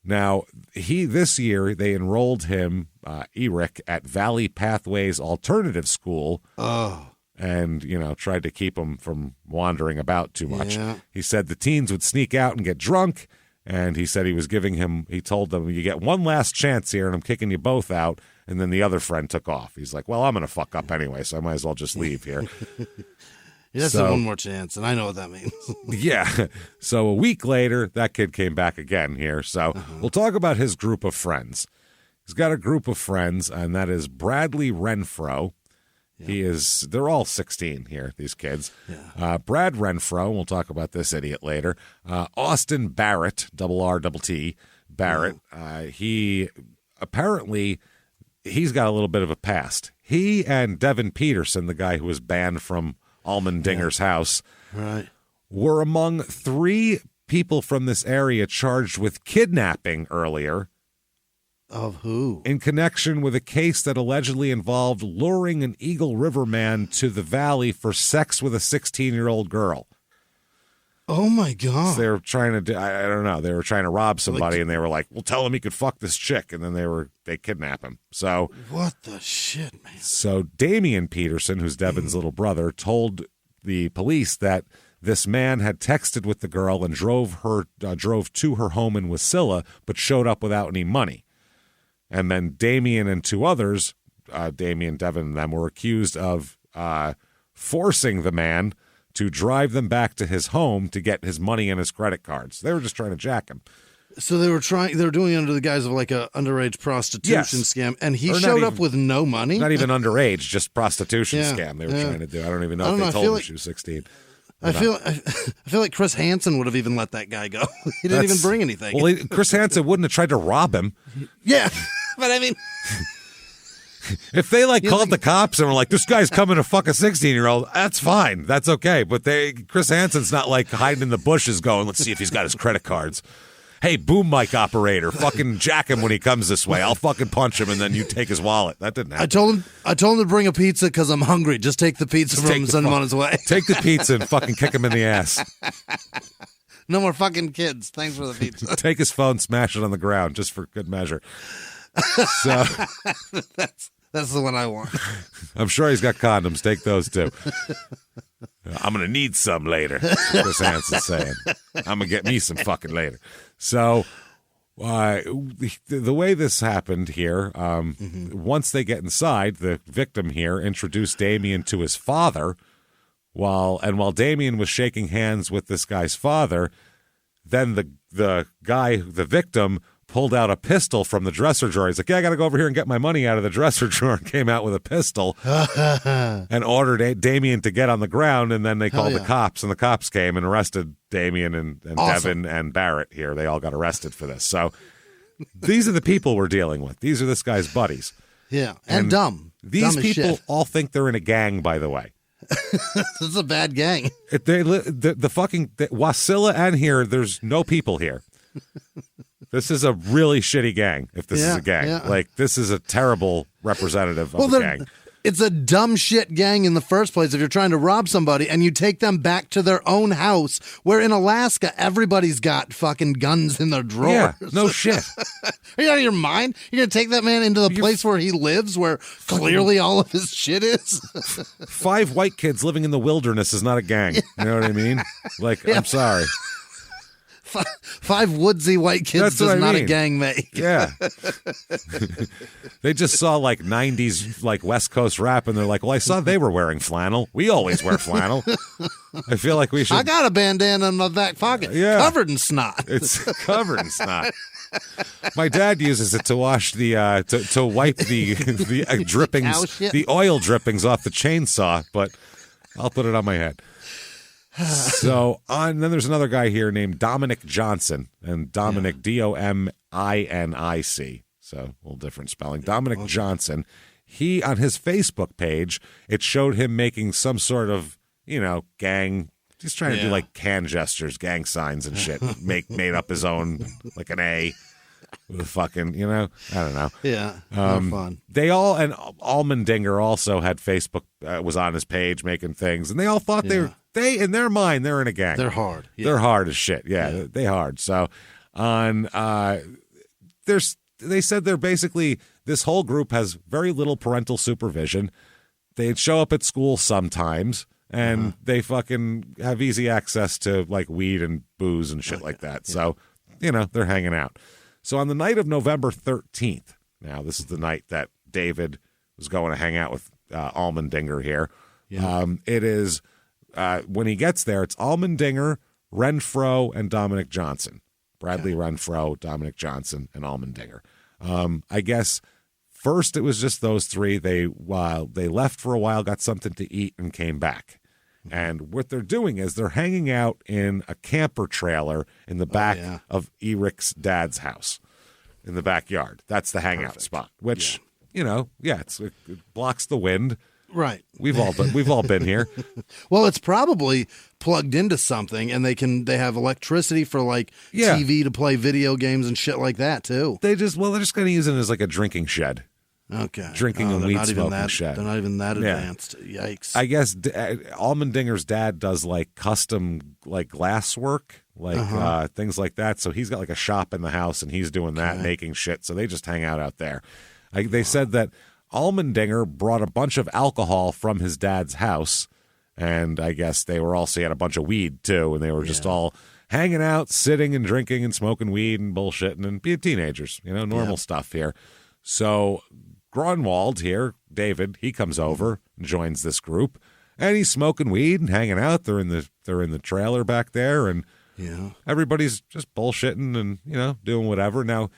Now, this year, they enrolled him, Eric, at Valley Pathways Alternative School. Oh. And, tried to keep him from wandering about too much. Yeah. He said the teens would sneak out and get drunk. And he said he told them, you get one last chance here and I'm kicking you both out. And then the other friend took off. He's like, well, I'm going to fuck up anyway, so I might as well just leave here. Yes, one more chance, and I know what that means. Yeah. So a week later, that kid came back again here. So we'll talk about his group of friends. He's got a group of friends, and that is Bradley Renfro. Yeah. They're all 16 here, these kids. Yeah. Brad Renfro, we'll talk about this idiot later. Austin Barrett, RRT, Barrett. He's got a little bit of a past. He and Devin Peterson, the guy who was banned from Allmendinger's house, were among 3 people from this area charged with kidnapping earlier. Of who? In connection with a case that allegedly involved luring an Eagle River man to the valley for sex with a 16-year-old girl. Oh, my God. So they were trying to do, I don't know, they were trying to rob somebody, and they were like, well, tell him he could fuck this chick, and then they kidnap him. So what the shit, man? So Damian Peterson, who's Devin's little brother, told the police that this man had texted with the girl and drove to her home in Wasilla, but showed up without any money. And then Damian and 2 others, Damian, Devin, and them, were accused of forcing the man to drive them back to his home to get his money and his credit cards. They were just trying to jack him. So they were doing it under the guise of like a underage prostitution scam, and he showed up with no money? Not even underage, just prostitution scam they were trying to do. I don't even know if they told him she was 16. I feel like Chris Hansen would have even let that guy go. He didn't even bring anything. Well, Chris Hansen wouldn't have tried to rob him. Yeah, but I mean... If they called the cops and were like, this guy's coming to fuck a 16-year-old, that's fine. That's okay. But Chris Hansen's not hiding in the bushes going, let's see if he's got his credit cards. Hey, boom mic operator, fucking jack him when he comes this way. I'll fucking punch him and then you take his wallet. That didn't happen. I told him to bring a pizza because I'm hungry. Just take the pizza from him and send him on his way. Take the pizza and fucking kick him in the ass. No more fucking kids. Thanks for the pizza. Take his phone, smash it on the ground, just for good measure. So That's the one I want. I'm sure he's got condoms. Take those too. I'm going to need some later, Chris Hansen's saying. I'm going to get me some fucking later. So the way this happened here, once they get inside, the victim here introduced Damien to his father, while Damien was shaking hands with this guy's father, then the victim pulled out a pistol from the dresser drawer. He's like, I got to go over here and get my money out of the dresser drawer, and came out with a pistol and ordered Damien to get on the ground, and then they called the cops, and the cops came and arrested Damien and Awesome. Devin and Barrett here. They all got arrested for this. So these are the people we're dealing with. These are this guy's buddies. Yeah, and dumb. These Dumb as people shit. all think they're in a gang, by the way. This is a bad gang. The fucking Wasilla and here, there's no people here. This is a really shitty gang, if this is a gang. Yeah. Like, this is a terrible representative of a gang. It's a dumb shit gang in the first place if you're trying to rob somebody and you take them back to their own house, where in Alaska, everybody's got fucking guns in their drawers. Yeah, no shit. Are you out of your mind? You're going to take that man into the place where he lives, where clearly all of his shit is? 5 white kids living in the wilderness is not a gang. You know what I mean? Like, I'm sorry. 5 woodsy white kids That's does what I not mean. a gang make. Yeah. They just saw like 90s like West Coast rap, and they're like, well, I saw they were wearing flannel. We always wear flannel. I feel like we should. I got a bandana in my back pocket, covered in snot. It's covered in snot. My dad uses it to wash the to wipe the drippings, the oil drippings off the chainsaw, but I'll put it on my head. So then there's another guy here named Dominic Johnson, and Dominic Dominic. So a little different spelling. Dominic Johnson. He, on his Facebook page, it showed him making some sort of, gang. He's trying to do like hand gestures, gang signs and shit. Made up his own, like an A with a fucking, I don't know. Yeah, fun. They all, and Allmendinger also had Facebook, was on his page making things, and they all thought they in their mind, they're in a gang. They're hard. Yeah. They're hard as shit. Yeah, they hard. So they said they're basically, this whole group has very little parental supervision. They'd show up at school sometimes, and they fucking have easy access to like weed and booze and shit like that. So, they're hanging out. So on the night of November 13th, now this is the night that David was going to hang out with Allmendinger here. Yeah. It is, when he gets there, it's Allmendinger, Renfro, and Dominic Johnson. Bradley Renfro, Dominic Johnson, and Allmendinger. I guess first it was just those three. They left for a while, got something to eat, and came back. And what they're doing is they're hanging out in a camper trailer in the back of Eric's dad's house, in the backyard. That's the hangout spot, which, it blocks the wind. Right. We've all been here. Well, it's probably plugged into something, and they have electricity for like TV to play video games and shit like that too. They're just going to use it as like a drinking shed. Okay. Drinking and weed smoking shed. They're not even that advanced. Yikes. I guess Allmendinger's dad does like custom like glass work, like things like that. So he's got like a shop in the house, and he's doing that, making shit. So they just hang out there. They said that Allmendinger brought a bunch of alcohol from his dad's house, and I guess he had a bunch of weed too, and they were just all hanging out, sitting and drinking and smoking weed and bullshitting and being teenagers, normal stuff here. So Grunwald here, David, he comes over and joins this group, and he's smoking weed and hanging out. They're in the trailer back there, and everybody's just bullshitting and doing whatever. Now,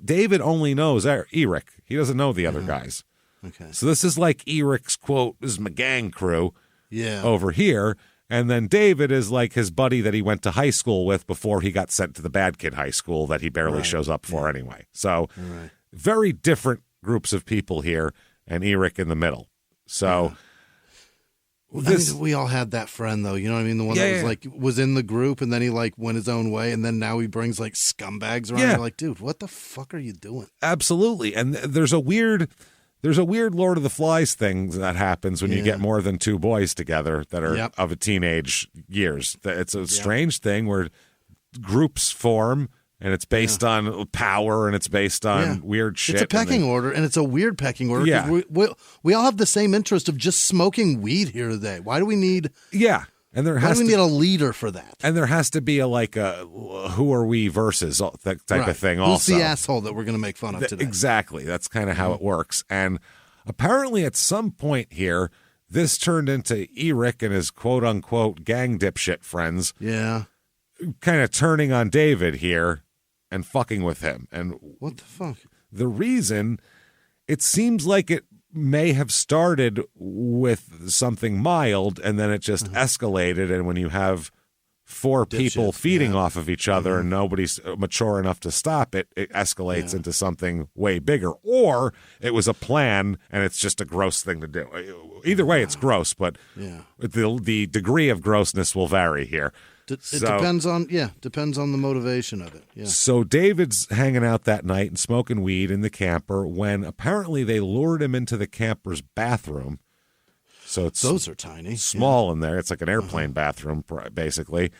David only knows Eric. He doesn't know the other guys. Okay. So this is like Eric's quote, "This is my gang crew." Yeah. Over here. And then David is like his buddy that he went to high school with before he got sent to the bad kid high school that he barely shows up for anyway. So very different groups of people here, and Eric in the middle. So we all had that friend though, you know what I mean? The one that was in the group, and then he like went his own way, and then now he brings like scumbags around. You're like, dude, what the fuck are you doing? Absolutely. And there's a weird Lord of the Flies thing that happens when you get more than two boys together that are of a teenage years. It's a strange thing where groups form, And it's based on power, and it's based on weird shit. It's a pecking order, and it's a weird pecking order. Yeah. We all have the same interest of just smoking weed here today. Why do we need... Yeah. And there Why has do we to need a leader for that? And there has to be a who are we versus that type of thing also. Who's the asshole that we're going to make fun of today? Exactly. That's kind of how it works. And apparently at some point here, this turned into Eric and his quote-unquote gang dipshit friends. Yeah. Kind of turning on David here and fucking with him. And what the fuck? The reason, it seems like it may have started with something mild and then it just escalated. And when you have four people feeding off of each other and nobody's mature enough to stop it, it escalates into something way bigger. Or it was a plan and it's just a gross thing to do. Either way, it's gross, but the degree of grossness will vary here. It depends on the motivation of it. Yeah. So David's hanging out that night and smoking weed in the camper when apparently they lured him into the camper's bathroom. So it's those are tiny, small in there. It's like an airplane bathroom, basically.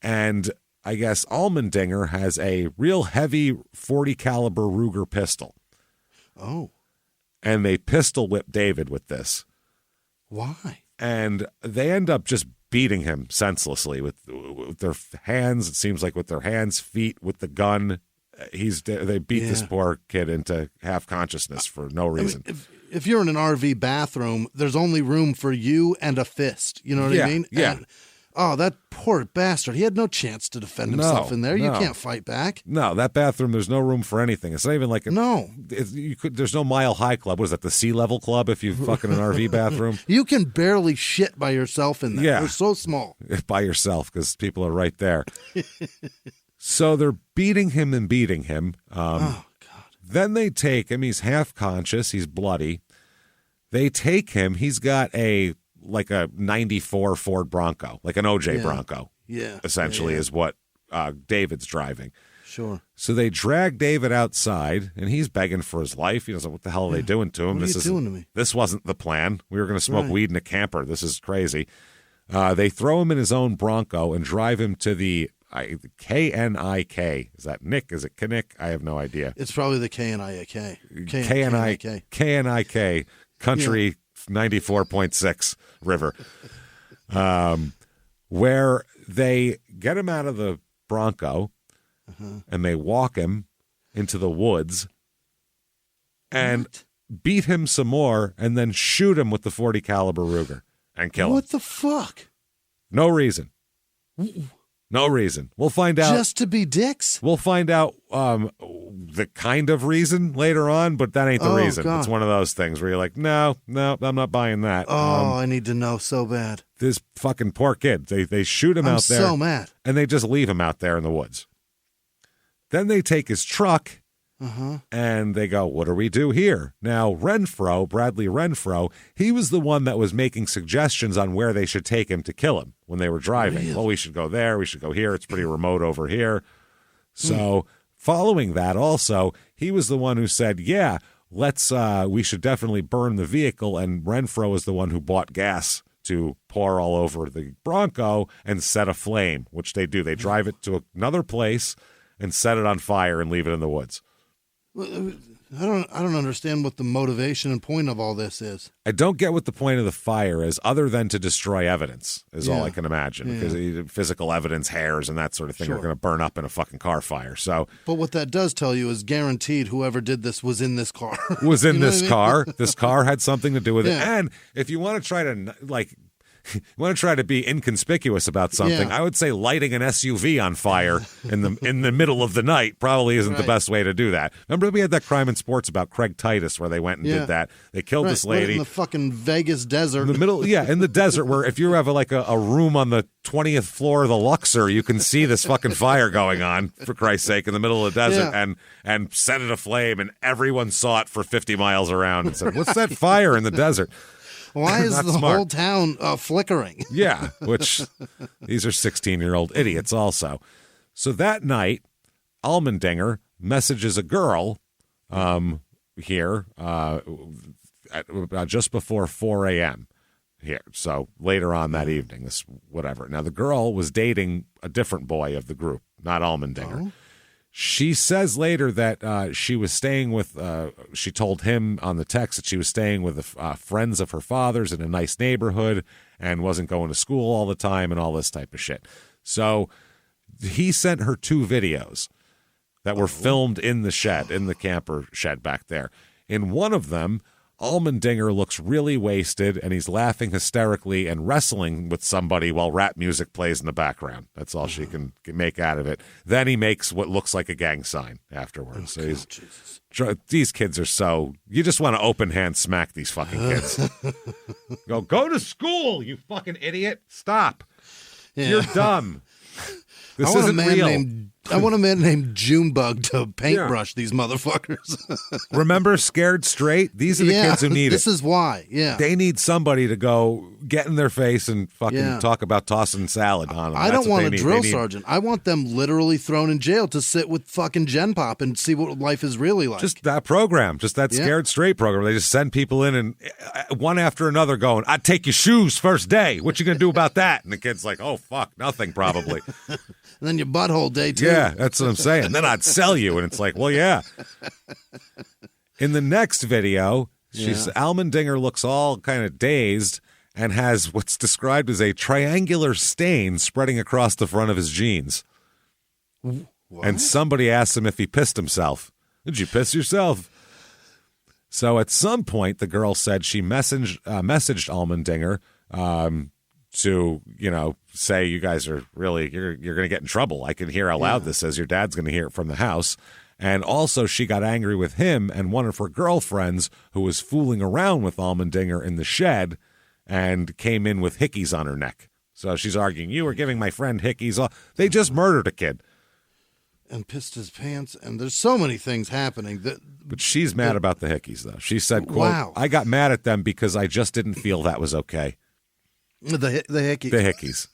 And I guess Allmendinger has a real heavy 40 caliber Ruger pistol. Oh. And they pistol whip David with this. Why? And they end up just beating him senselessly with their hands. It seems like with their hands, feet, with the gun. They beat this poor kid into half consciousness for no reason. I mean, if you're in an RV bathroom, there's only room for you and a fist. You know what I mean? Yeah. And, that poor bastard. He had no chance to defend himself in there. You can't fight back. No, that bathroom, there's no room for anything. It's not even like there's no Mile High Club. What is that, the Sea Level Club if you fucking an RV bathroom? You can barely shit by yourself in there. Yeah. They're so small. By yourself because people are right there. So they're beating him. Oh, God. Then they take him. He's half conscious. He's bloody. They take him. He's got a 94 Ford Bronco, like an OJ Bronco. Yeah. Essentially is what David's driving. Sure. So they drag David outside, and he's begging for his life. He doesn't know what the hell are they doing to him. What are you doing to me? This wasn't the plan. We were going to smoke weed in a camper. This is crazy. They throw him in his own Bronco and drive him to the KNIK. Is that Nick? Is it Kinnick? I have no idea. It's probably the KNIK. KNIK. Country 94.6 River. Where they get him out of the Bronco and they walk him into the woods and beat him some more and then shoot him with the 40 caliber Ruger and kill him. What the fuck? No reason. No reason. We'll find out. Just to be dicks? We'll find out the kind of reason later on, but that ain't the reason. God. It's one of those things where you're like, no, I'm not buying that. I need to know so bad. This fucking poor kid. They shoot him out there. I'm so mad. And they just leave him out there in the woods. Then they take his truck and they go, what do we do here? Now, Bradley Renfro, he was the one that was making suggestions on where they should take him to kill him when they were driving. Really? Well, we should go there. We should go here. It's pretty remote over here. So following that also, he was the one who said, we should definitely burn the vehicle. And Renfro is the one who bought gas to pour all over the Bronco and set a flame, which they do. They drive it to another place and set it on fire and leave it in the woods. I don't understand what the motivation and point of all this is. I don't get what the point of the fire is, other than to destroy evidence, is all I can imagine. Because physical evidence, hairs, and that sort of thing are going to burn up in a fucking car fire. So, but what that does tell you is guaranteed whoever did this was in this car. Car. This car had something to do with it. And if you want to try to be inconspicuous about something, I would say lighting an SUV on fire in the middle of the night probably isn't the best way to do that. Remember we had that Crime and Sports about Craig Titus where they went and did that. They killed this lady in the fucking Vegas desert. In the middle, in the desert where if you have a room on the 20th floor of the Luxor, you can see this fucking fire going on, for Christ's sake, in the middle of the desert and set it aflame, and everyone saw it for 50 miles around and said, what's that fire in the desert? Why is the whole town flickering? Yeah, which these are 16-year-old idiots also. So that night, Allmendinger messages a girl here just before 4 a.m. here. So later on that evening, whatever. Now, the girl was dating a different boy of the group, not Allmendinger. She says later that she was staying with, she told him on the text that she was staying with friends of her father's in a nice neighborhood and wasn't going to school all the time and all this type of shit. So he sent her 2 videos that were filmed in the shed, in the camper shed back there. In one of them, Allmendinger looks really wasted, and he's laughing hysterically and wrestling with somebody while rap music plays in the background. That's all she can make out of it. Then he makes what looks like a gang sign afterwards. So these kids are so... You just want to open hand smack these fucking kids. Go to school, you fucking idiot. Stop. Yeah. You're dumb. This isn't real. I want a man named Junebug to paintbrush these motherfuckers. Remember Scared Straight? These are the kids who need this is why. Yeah. They need somebody to go get in their face and fucking talk about tossing salad on them. I don't want a drill sergeant. I want them literally thrown in jail to sit with fucking Gen Pop and see what life is really like. Just that program. Just that Scared Straight program. They just send people in and one after another going, I'd take your shoes first day. What you going to do about that? And the kid's like, oh, fuck, nothing probably. And then your butthole day, too. Yeah, that's what I'm saying. Then I'd sell you. And it's like, well, yeah. In the next video, Allmendinger looks all kind of dazed and has what's described as a triangular stain spreading across the front of his jeans. What? And somebody asked him if he pissed himself. Did you piss yourself? So at some point, the girl said she messaged Allmendinger to, say you guys are really, you're going to get in trouble. I can hear how loud this is. Your dad's going to hear it from the house. And also she got angry with him and one of her girlfriends who was fooling around with Allmendinger in the shed and came in with hickeys on her neck. So she's arguing, you were giving my friend hickeys. They just murdered a kid. And pissed his pants. And there's so many things happening. But she's mad about the hickeys, though. She said, quote, I got mad at them because I just didn't feel that was okay. The hickeys. The hickeys.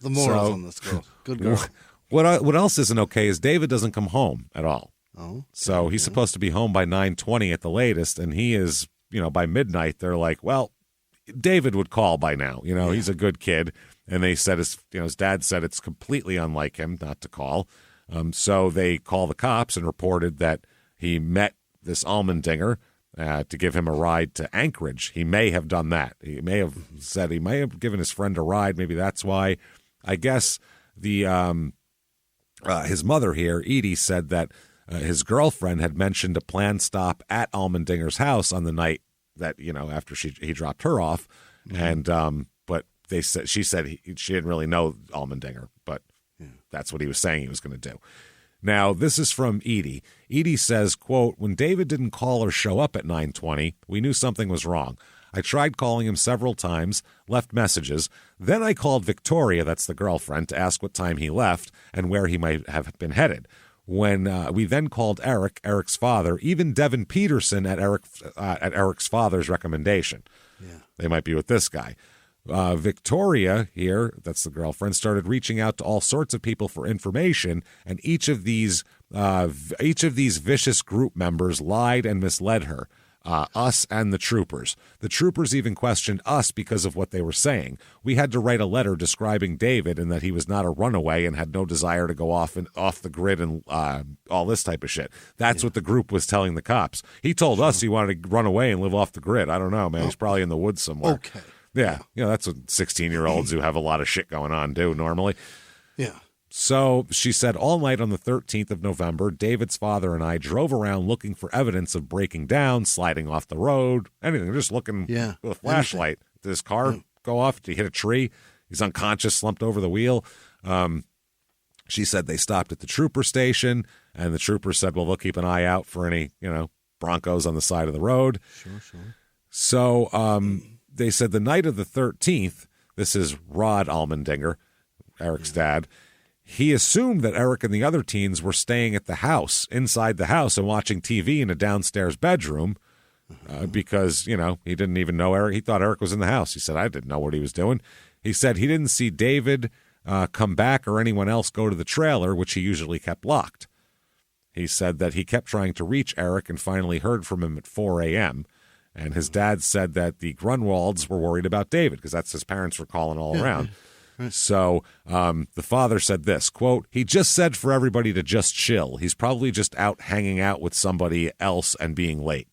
The morals on this girl. Good girl. What else isn't okay is David doesn't come home at all. Oh. So he's supposed to be home by 9:20 at the latest, and he is, by midnight, they're like, well, David would call by now. He's a good kid. And they said, his dad said it's completely unlike him not to call. So they call the cops and reported that he met this Allmendinger to give him a ride to Anchorage. He may have done that. He may have said he may have given his friend a ride. Maybe that's why. I guess his mother here, Edie, said that his girlfriend had mentioned a planned stop at Allmendinger's house on the night that, after he dropped her off. Mm-hmm. And but she said she didn't really know Allmendinger, but that's what he was saying he was going to do. Now, this is from Edie. Edie says, quote, when David didn't call or show up at 9:20, we knew something was wrong. I tried calling him several times, left messages. Then I called Victoria, that's the girlfriend, to ask what time he left and where he might have been headed. When we then called Eric's father, even Devin Peterson at Eric's father's recommendation. Yeah. They might be with this guy. Victoria here, that's the girlfriend, started reaching out to all sorts of people for information, and each of these vicious group members lied and misled her, us and the troopers. The troopers even questioned us because of what they were saying. We had to write a letter describing David and that he was not a runaway and had no desire to go off the grid and all this type of shit. That's what the group was telling the cops. He told us he wanted to run away and live off the grid. I don't know, man. He's probably in the woods somewhere. Okay. Yeah, that's what 16-year-olds who have a lot of shit going on do normally. Yeah. So she said all night on the 13th of November, David's father and I drove around looking for evidence of breaking down, sliding off the road, anything. Just looking with a flashlight. Did his car go off? Did he hit a tree? He's unconscious, slumped over the wheel. She said they stopped at the trooper station, and the troopers said, well, they'll keep an eye out for any, Broncos on the side of the road. Sure. So they said the night of the 13th, this is Rod Allmendinger, Eric's dad, he assumed that Eric and the other teens were staying at the house, inside the house, and watching TV in a downstairs bedroom because, he didn't even know Eric. He thought Eric was in the house. He said, I didn't know what he was doing. He said he didn't see David come back or anyone else go to the trailer, which he usually kept locked. He said that he kept trying to reach Eric and finally heard from him at 4 a.m., and his dad said that the Grunwalds were worried about David because that's his parents were calling all around. So the father said this, quote, "He just said for everybody to just chill. He's probably just out hanging out with somebody else and being late."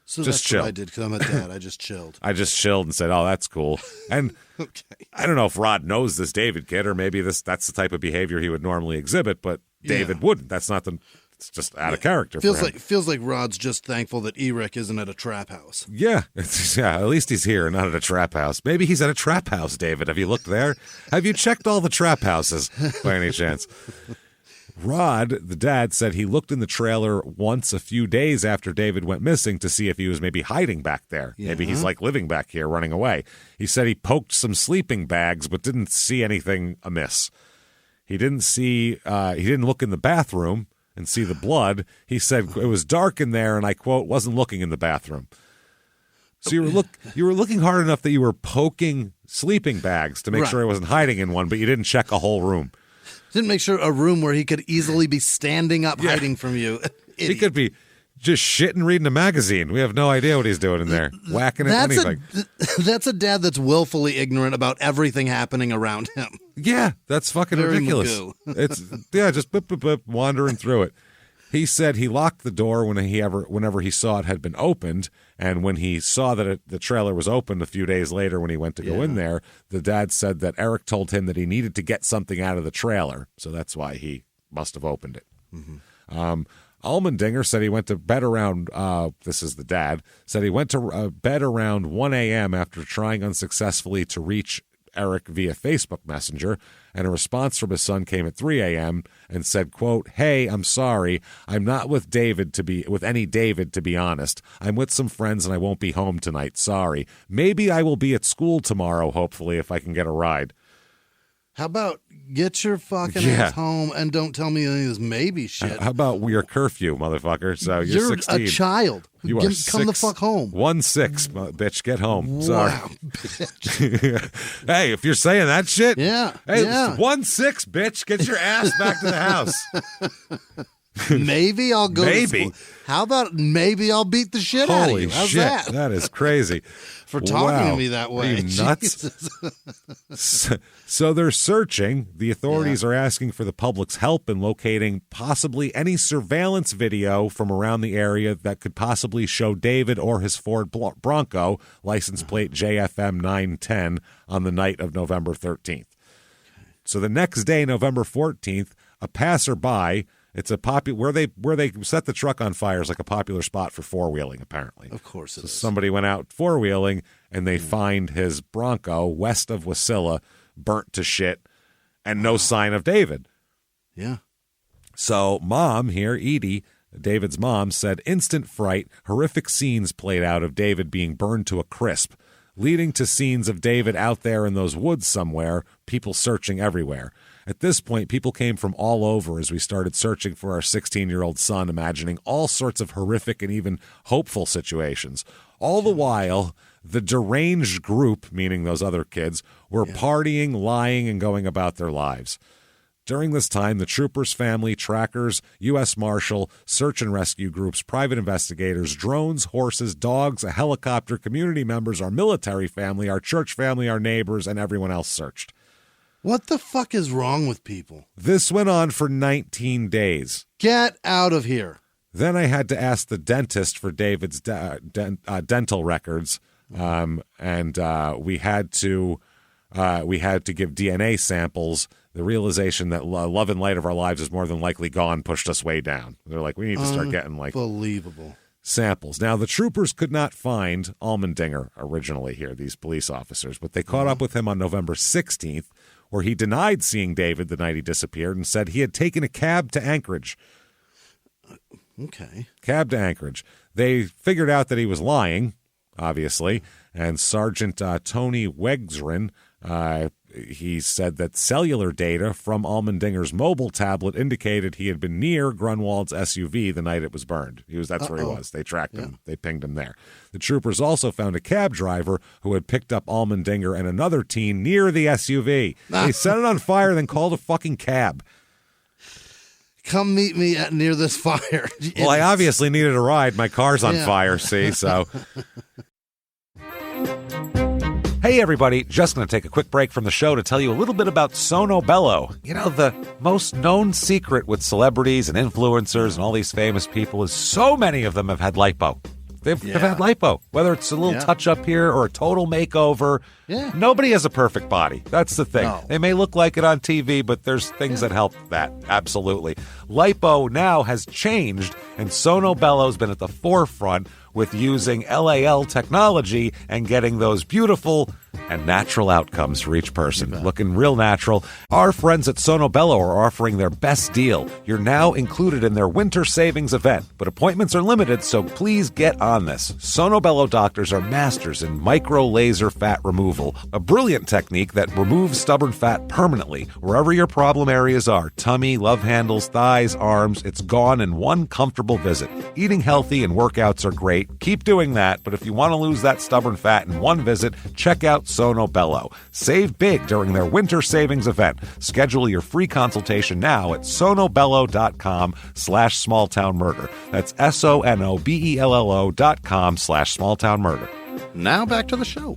So just that's chill. what I did because I'm a dad. I just chilled. I just chilled and said, "Oh, that's cool." And Okay. I don't know if Rod knows this David kid, or maybe that's the type of behavior he would normally exhibit, but David wouldn't. That's not it's just out of character for him. Feels like Rod's just thankful that Eric isn't at a trap house. Yeah, at least he's here, not at a trap house. Maybe he's at a trap house, David. Have you looked there? Have you checked all the trap houses by any chance? Rod, the dad, said he looked in the trailer once a few days after David went missing to see if he was maybe hiding back there. Yeah. Maybe he's like living back here, running away. He said he poked some sleeping bags but didn't see anything amiss. He didn't look in the bathroom and see the blood. He said it was dark in there and I quote, "wasn't looking in the bathroom." So you were looking hard enough that you were poking sleeping bags to make sure he wasn't hiding in one, but you didn't check a whole room. Didn't make sure a room where he could easily be standing up hiding from you. He could be just shitting reading a magazine. We have no idea what he's doing in there. Whacking at anything. That's a dad that's willfully ignorant about everything happening around him. Yeah, that's fucking Very ridiculous. Magoo. It's just boop, boop, boop, wandering through it. He said he locked the door whenever he saw it had been opened, and when he saw that the trailer was opened a few days later when he went to go in there, the dad said that Eric told him that he needed to get something out of the trailer, so that's why he must have opened it. Mm-hmm. Allmendinger said he went to bed around, this is the dad, said he went to bed around 1 a.m. after trying unsuccessfully to reach Eric via Facebook Messenger, and a response from his son came at 3 a.m. and said, quote, "Hey, I'm sorry. I'm not with any David, to be honest. I'm with some friends and I won't be home tonight. Sorry. Maybe I will be at school tomorrow, hopefully, if I can get a ride." How about get your fucking ass home and don't tell me any of this maybe shit. How about your curfy, motherfucker? So you're 16. A child. You are Come the fuck home. 1-6, bitch. Get home. Sorry. Wow, bitch. Hey, if you're saying that shit, Yeah. Hey, yeah. 1-6, bitch. Get your ass back to the house. Maybe I'll go Maybe. to school. How about maybe I'll beat the shit out of Holy you? How's shit. that? That is crazy. For talking Wow. to me that way. Are you nuts? So they're searching. The authorities are asking for the public's help in locating possibly any surveillance video from around the area that could possibly show David or his Ford Bronco, license plate JFM 910, on the night of November 13th. So the next day, November 14th, a passerby, it's a where they set the truck on fire is like a popular spot for four-wheeling, apparently. Of course it is. Somebody went out four-wheeling, and they find his Bronco west of Wasilla, burnt to shit, and no sign of David. Yeah. So mom here, Edie, David's mom, said instant fright, horrific scenes played out of David being burned to a crisp, leading to scenes of David out there in those woods somewhere, people searching everywhere. At this point, people came from all over as we started searching for our 16-year-old son, imagining all sorts of horrific and even hopeful situations. All the while, the deranged group, meaning those other kids, were partying, lying, and going about their lives. During this time, the troopers' family, trackers, U.S. Marshal, search and rescue groups, private investigators, drones, horses, dogs, a helicopter, community members, our military family, our church family, our neighbors, and everyone else searched. What the fuck is wrong with people? This went on for 19 days. Get out of here. Then I had to ask the dentist for David's dental records, and we had to give DNA samples. The realization that love and light of our lives is more than likely gone pushed us way down. They're like, we need to start getting like Unbelievable. samples. Now, the troopers could not find Allmendinger originally here, these police officers, but they caught up with him on November 16th, where he denied seeing David the night he disappeared and said he had taken a cab to Anchorage. Okay. Cab to Anchorage. They figured out that he was lying, obviously, and Sergeant Tony Wegsrin, he said that cellular data from Allmendinger's mobile tablet indicated he had been near Grunwald's SUV the night it was burned. That's where he was. They tracked him. They pinged him there. The troopers also found a cab driver who had picked up Allmendinger and another teen near the SUV. They set it on fire, then called a fucking cab. Come meet me near this fire. Well, I obviously needed a ride. My car's on fire, see, so... Hey everybody, just going to take a quick break from the show to tell you a little bit about Sono Bello. You know, the most known secret with celebrities and influencers and all these famous people is so many of them have had lipo. They've had lipo, whether it's a little touch-up here or a total makeover. Yeah. Nobody has a perfect body. That's the thing. No. They may look like it on TV, but there's things that help that. Absolutely. Lipo now has changed, and Sono Bello's been at the forefront with using LAL technology and getting those beautiful and natural outcomes for each person. Looking real natural. Our friends at Sono Bello are offering their best deal. You're now included in their winter savings event, but appointments are limited, so please get on this. Sono Bello doctors are masters in micro laser fat removal, a brilliant technique that removes stubborn fat permanently. Wherever your problem areas are, tummy, love handles, thighs, arms, it's gone in one comfortable visit. Eating healthy and workouts are great. Keep doing that, but if you want to lose that stubborn fat in one visit, check out Sono Bello. Save big during their winter savings event. Schedule your free consultation now at sonobello.com/smalltownmurder. That's sonobello.com/smalltownmurder. Now back to the show.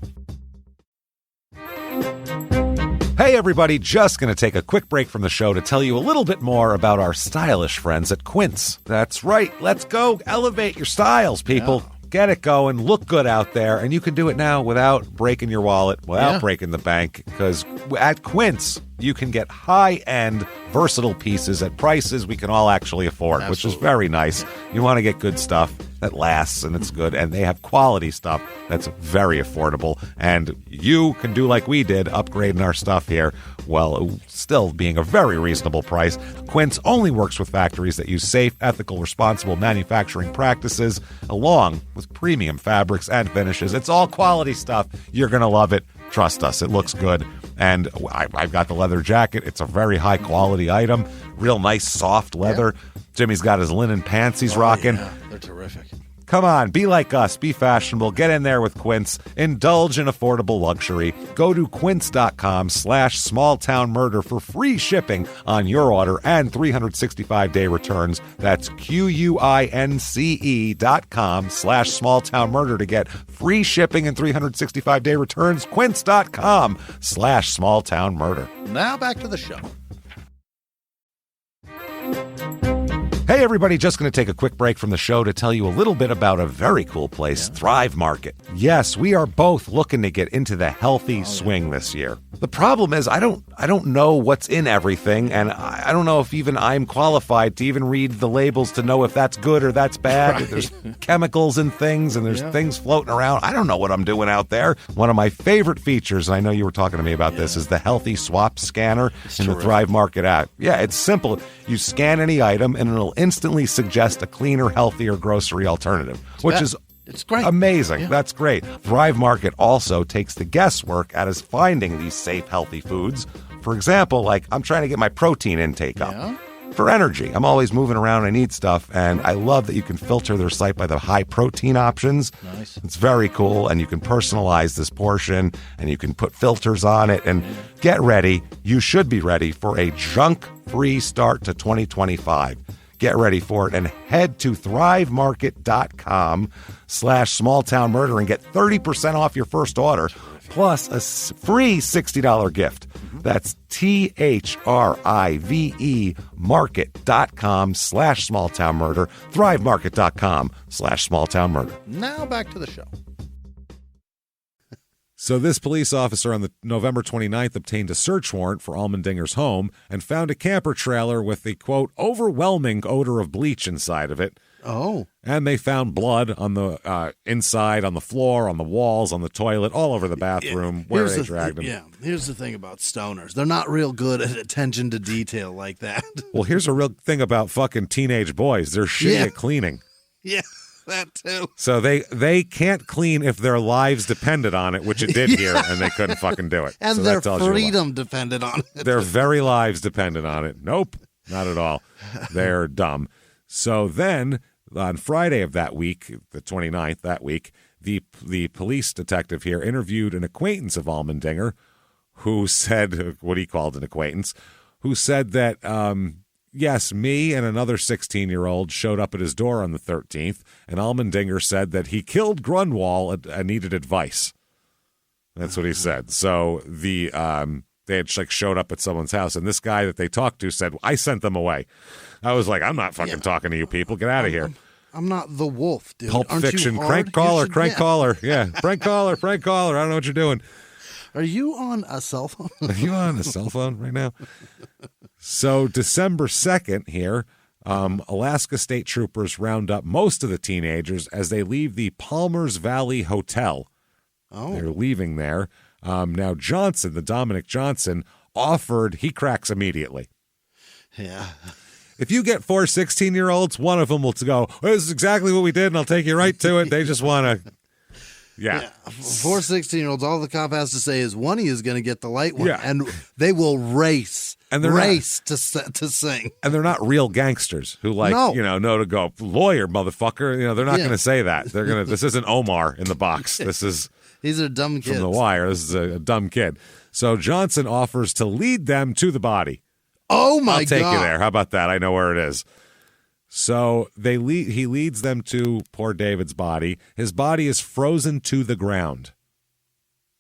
Hey everybody, just going to take a quick break from the show to tell you a little bit more about our stylish friends at Quince. That's right, let's go elevate your styles, people. Yeah. Get it going, look good out there, and you can do it now without breaking your wallet, without breaking the bank, because at Quince, you can get high-end, versatile pieces at prices we can all actually afford, which is very nice. You want to get good stuff that lasts and it's good, and they have quality stuff that's very affordable, and you can do like we did, upgrading our stuff here, while still being a very reasonable price. Quince only works with factories that use safe, ethical, responsible manufacturing practices, along with premium fabrics and finishes. It's all quality stuff. You're going to love it. Trust us, it looks good. And I've got the leather jacket. It's a very high-quality item. Real nice, soft leather. Yeah. Jimmie's got his linen pants he's rocking. Yeah, they're terrific. Come on, be like us. Be fashionable. Get in there with Quince. Indulge in affordable luxury. Go to quince.com/smalltownmurder for free shipping on your order and 365-day returns. That's QUINCE.com/smalltownmurder to get free shipping and 365-day returns. Quince.com/smalltownmurder. Now back to the show. Hey everybody, just going to take a quick break from the show to tell you a little bit about a very cool place, Thrive Market. Yes, we are both looking to get into the healthy swing this year. The problem is I don't know what's in everything, and I don't know if even I'm qualified to even read the labels to know if that's good or that's bad. Right. There's chemicals in things, and there's things floating around. I don't know what I'm doing out there. One of my favorite features, and I know you were talking to me about this, is the Healthy Swap Scanner in the Thrive Market app. Yeah, it's simple. You scan any item, and it'll instantly suggest a cleaner, healthier grocery alternative, which is it's great. Amazing. Yeah. That's great. Thrive Market also takes the guesswork out of finding these safe, healthy foods. For example, like I'm trying to get my protein intake up for energy. I'm always moving around. I need stuff, and I love that you can filter their site by the high protein options. Nice. It's very cool, and you can personalize this portion, and you can put filters on it, and get ready. You should be ready for a junk-free start to 2025. Get ready for it and head to thrivemarket.com/smalltownmurder and get 30% off your first order plus a free $60 gift. That's THRIVE market.com/smalltownmurder, thrivemarket.com/smalltownmurder. Now back to the show. So this police officer on the November 29th obtained a search warrant for Allmendinger's home and found a camper trailer with the, quote, overwhelming odor of bleach inside of it. Oh. And they found blood on the inside, on the floor, on the walls, on the toilet, all over the bathroom where they dragged him. Yeah, here's the thing about stoners. They're not real good at attention to detail like that. Well, here's a real thing about fucking teenage boys. They're shitty at cleaning. Yeah. That too. So they can't clean if their lives depended on it, which it did here, and they couldn't fucking do it. And so their freedom depended on it. Their very lives depended on it. Nope, not at all. They're dumb. So then, on Friday of that week, the 29th, that week, the police detective here interviewed an acquaintance of Allmendinger who said, what he called an acquaintance, who said that, yes, me and another 16-year-old showed up at his door on the 13th, and Allmendinger said that he killed Grunwald and needed advice. That's what he said. So they had like showed up at someone's house, and this guy that they talked to said, "I sent them away." I was like, "I'm not fucking talking to you people. Get out of here." I'm not the wolf, dude. Pulp Aren't Fiction, you hard? crank caller, crank Yeah. caller. Yeah, prank caller, prank caller. I don't know what you're doing. Are you on a cell phone? Are you on a cell phone right now? So December 2nd here, Alaska State Troopers round up most of the teenagers as they leave the Palmer's Valley Hotel. Oh. They're leaving there. Now Johnson, the Dominic Johnson, offered, he cracks immediately. Yeah. If you get 4 16-year-olds, one of them will go, "Well, this is exactly what we did, and I'll take you right to it." They just want to, yeah. 4 16-year-olds, all the cop has to say is one of you is going to get the light one, Yeah. and they will race. And they're to sing. And they're not real gangsters who know to go, "Lawyer, motherfucker." They're not going to say that. They're going to, this isn't Omar in the box. This is These are dumb kids. from The Wire. This is a dumb kid. So Johnson offers to lead them to the body. Oh my God. I'll take you there. How about that? I know where it is. So he leads them to poor David's body. His body is frozen to the ground.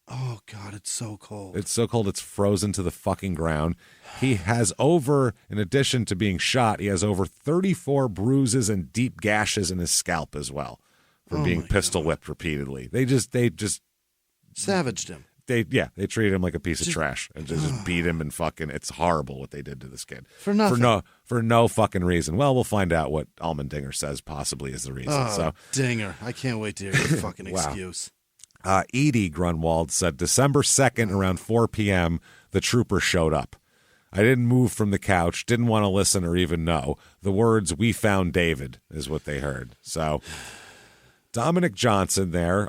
Oh God, it's so cold. It's so cold it's frozen to the fucking ground. He has in addition to being shot, he has over 34 bruises and deep gashes in his scalp as well from being pistol whipped repeatedly. They just savaged him. They treated him like a piece of trash and just beat him and fucking. It's horrible what they did to this kid For nothing. For no fucking reason. Well, we'll find out what Allmendinger says possibly is the reason. Oh, dinger! I can't wait to hear your fucking excuse. Edie Grunwald said December 2nd around 4 p.m. the trooper showed up. I didn't move from the couch, didn't want to listen or even know. The words "we found David" is what they heard. So Dominic Johnson there,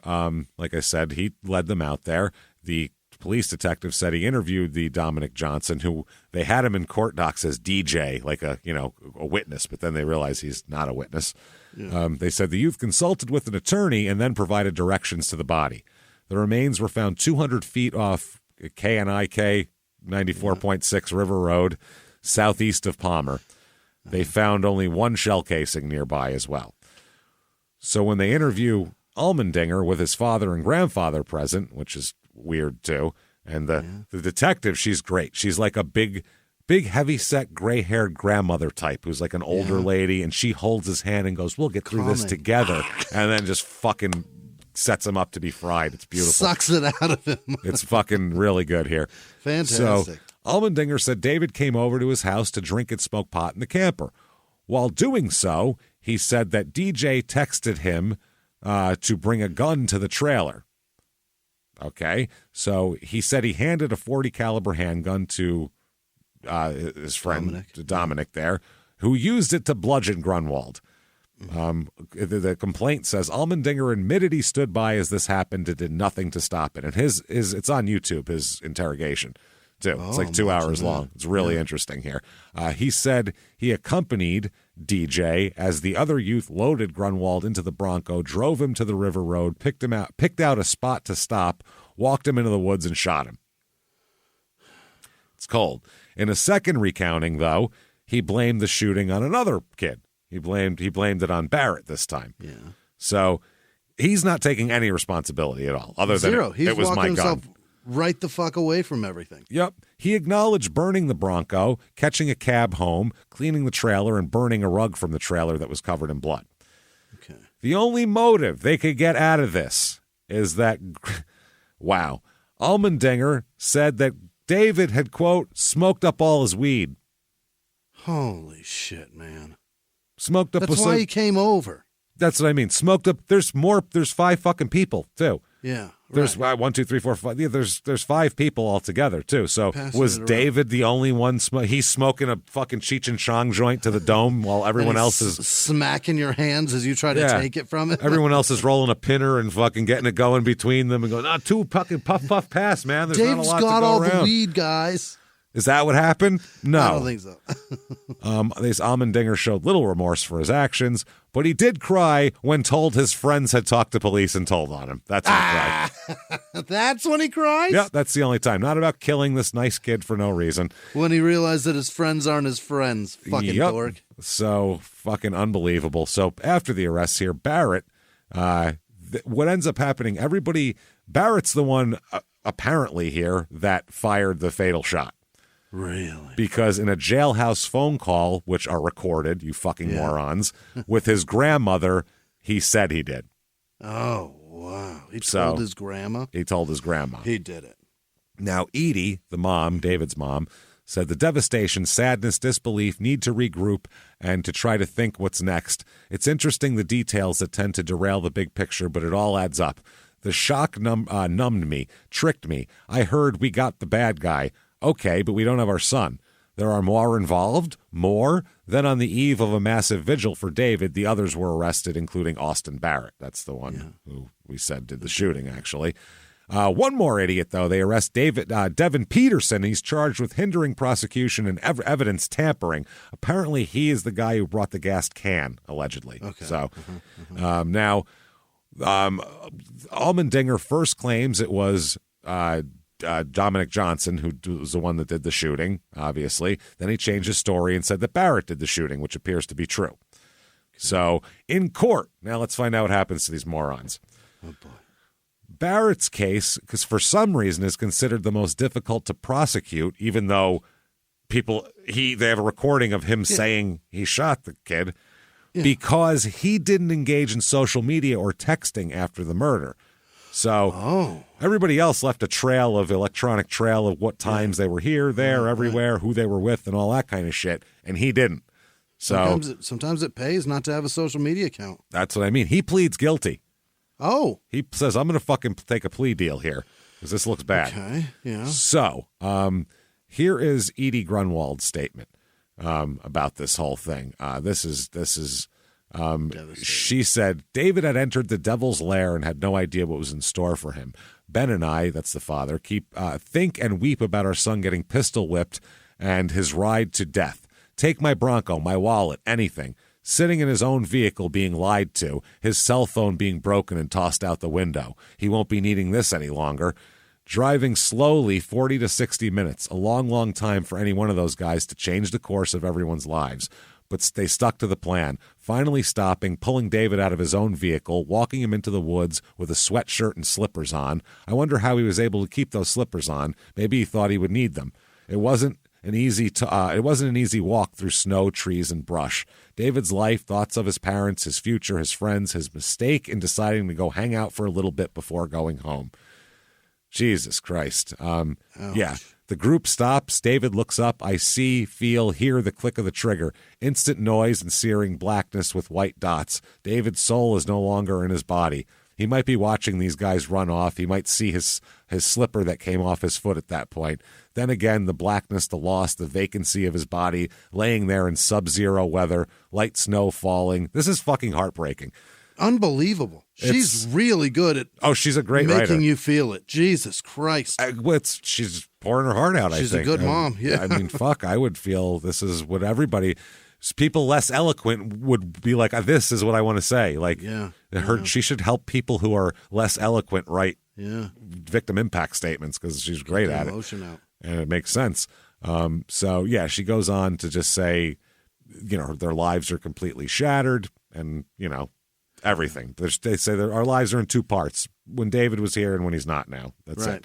like I said, he led them out there. The police detective said he interviewed the Dominic Johnson, who they had him in court docs as DJ, like a witness, but then they realized he's not a witness. Yeah. They said the youth consulted with an attorney and then provided directions to the body. The remains were found 200 feet off KNIK 94.6 River Road, southeast of Palmer. They found only one shell casing nearby as well. So when they interview Allmendinger with his father and grandfather present, which is weird too, and the detective, she's great. She's like a big heavy-set gray-haired grandmother type who's like an older lady, and she holds his hand and goes, "We'll get through this together," and then just fucking sets him up to be fried. It's beautiful. Sucks it out of him. It's fucking really good here. Fantastic. So Allmendinger said David came over to his house to drink and smoke pot in the camper. While doing so, he said that DJ texted him to bring a gun to the trailer. Okay, so he said he handed a .40 caliber handgun to his friend Dominic there, who used it to bludgeon Grunwald. The complaint says Allmendinger admitted he stood by as this happened and did nothing to stop it. And it's on YouTube, his interrogation, too. It's like 2 hours long. It's really interesting here. He said he accompanied DJ as the other youth loaded Grunwald into the Bronco, drove him to the river road, picked out a spot to stop, walked him into the woods, and shot him. It's cold. In a second recounting, though, he blamed the shooting on another kid. He blamed it on Barrett this time. Yeah. So he's not taking any responsibility at all, other than it was my gun. Right the fuck away from everything. Yep. He acknowledged burning the Bronco, catching a cab home, cleaning the trailer, and burning a rug from the trailer that was covered in blood. Okay. The only motive they could get out of this is that, wow, Allmendinger said that David had, quote, smoked up all his weed. Holy shit, man. Smoked up. That's why he came over. That's what I mean. Smoked up. There's 5 fucking people, too. Yeah. There's 1, 2, 3, 4, 5. Yeah, there's 5 people altogether too. So was David the only one? He's smoking a fucking Cheech and Chong joint to the dome while everyone else is smacking your hands as you try to take it from it. Everyone else is rolling a pinner and fucking getting it going between them and going, "Too fucking puff pass, man." There's Dave's not a lot got to go all around. the weed, guys. Is that what happened? No. I don't think so. This Allmendinger showed little remorse for his actions, but he did cry when told his friends had talked to police and told on him. That's when he cried. That's when he cries? Yeah, that's the only time. Not about killing this nice kid for no reason. When he realized that his friends aren't his friends. Fucking dork. So fucking unbelievable. So after the arrests here, Barrett, what ends up happening, Barrett's the one apparently here that fired the fatal shot. Really? Because in a jailhouse phone call, which are recorded, you fucking morons, with his grandmother, he said he did. Oh, wow. He told his grandma? He told his grandma. He did it. Now, Edie, the mom, David's mom, said the devastation, sadness, disbelief, need to regroup and to try to think what's next. It's interesting the details that tend to derail the big picture, but it all adds up. The shock numbed me, tricked me. I heard we got the bad guy. Okay, but we don't have our son. There are more involved? More? Then on the eve of a massive vigil for David, the others were arrested, including Austin Barrett. That's the one who we said did the shooting, actually. One more idiot, though. They arrest Devin Peterson. He's charged with hindering prosecution and evidence tampering. Apparently, he is the guy who brought the gas can, allegedly. Okay. So now, Allmendinger first claims it was Dominic Johnson, who was the one that did the shooting, obviously. Then he changed his story and said that Barrett did the shooting, which appears to be true. Okay. So in court, now let's find out what happens to these morons. Oh, boy. Barrett's case, because for some reason is considered the most difficult to prosecute, even though they have a recording of him saying he shot the kid, because he didn't engage in social media or texting after the murder. So everybody else left a trail of electronic trail of what times they were here, there, everywhere, who they were with, and all that kind of shit, and he didn't. So sometimes it pays not to have a social media account. That's what I mean. He pleads guilty. Oh. He says, I'm going to fucking take a plea deal here because this looks bad. Okay, yeah. So here is Edie Grunwald's statement about this whole thing. This is she said, David had entered the devil's lair and had no idea what was in store for him. Ben and I, that's the father, think and weep about our son getting pistol whipped and his ride to death. Take my Bronco, my wallet, anything. Sitting in his own vehicle being lied to, his cell phone being broken and tossed out the window. He won't be needing this any longer. Driving slowly 40 to 60 minutes, a long, long time for any one of those guys to change the course of everyone's lives. But they stuck to the plan, finally stopping, pulling David out of his own vehicle, walking him into the woods with a sweatshirt and slippers on. I wonder how he was able to keep those slippers on. Maybe he thought he would need them. It wasn't an easy walk through snow, trees, and brush. David's life, thoughts of his parents, his future, his friends, his mistake in deciding to go hang out for a little bit before going home. Jesus Christ. Yeah. The group stops. David looks up. I see, feel, hear the click of the trigger. Instant noise and searing blackness with white dots. David's soul is no longer in his body. He might be watching these guys run off. He might see his slipper that came off his foot at that point. Then again, the blackness, the loss, the vacancy of his body, laying there in sub-zero weather, light snow falling. This is fucking heartbreaking. Unbelievable. She's really good at she's a great writer. Making you feel it. Jesus Christ. She's pouring her heart out, I think. She's a good mom, yeah. I mean, fuck, I would feel this is what everybody... People less eloquent would be like, this is what I want to say. Like, she should help people who are less eloquent write victim impact statements because she's great at it. Out. And it makes sense. She goes on to just say, their lives are completely shattered and, everything. They say that our lives are in two parts, when David was here and when he's not now. That's it.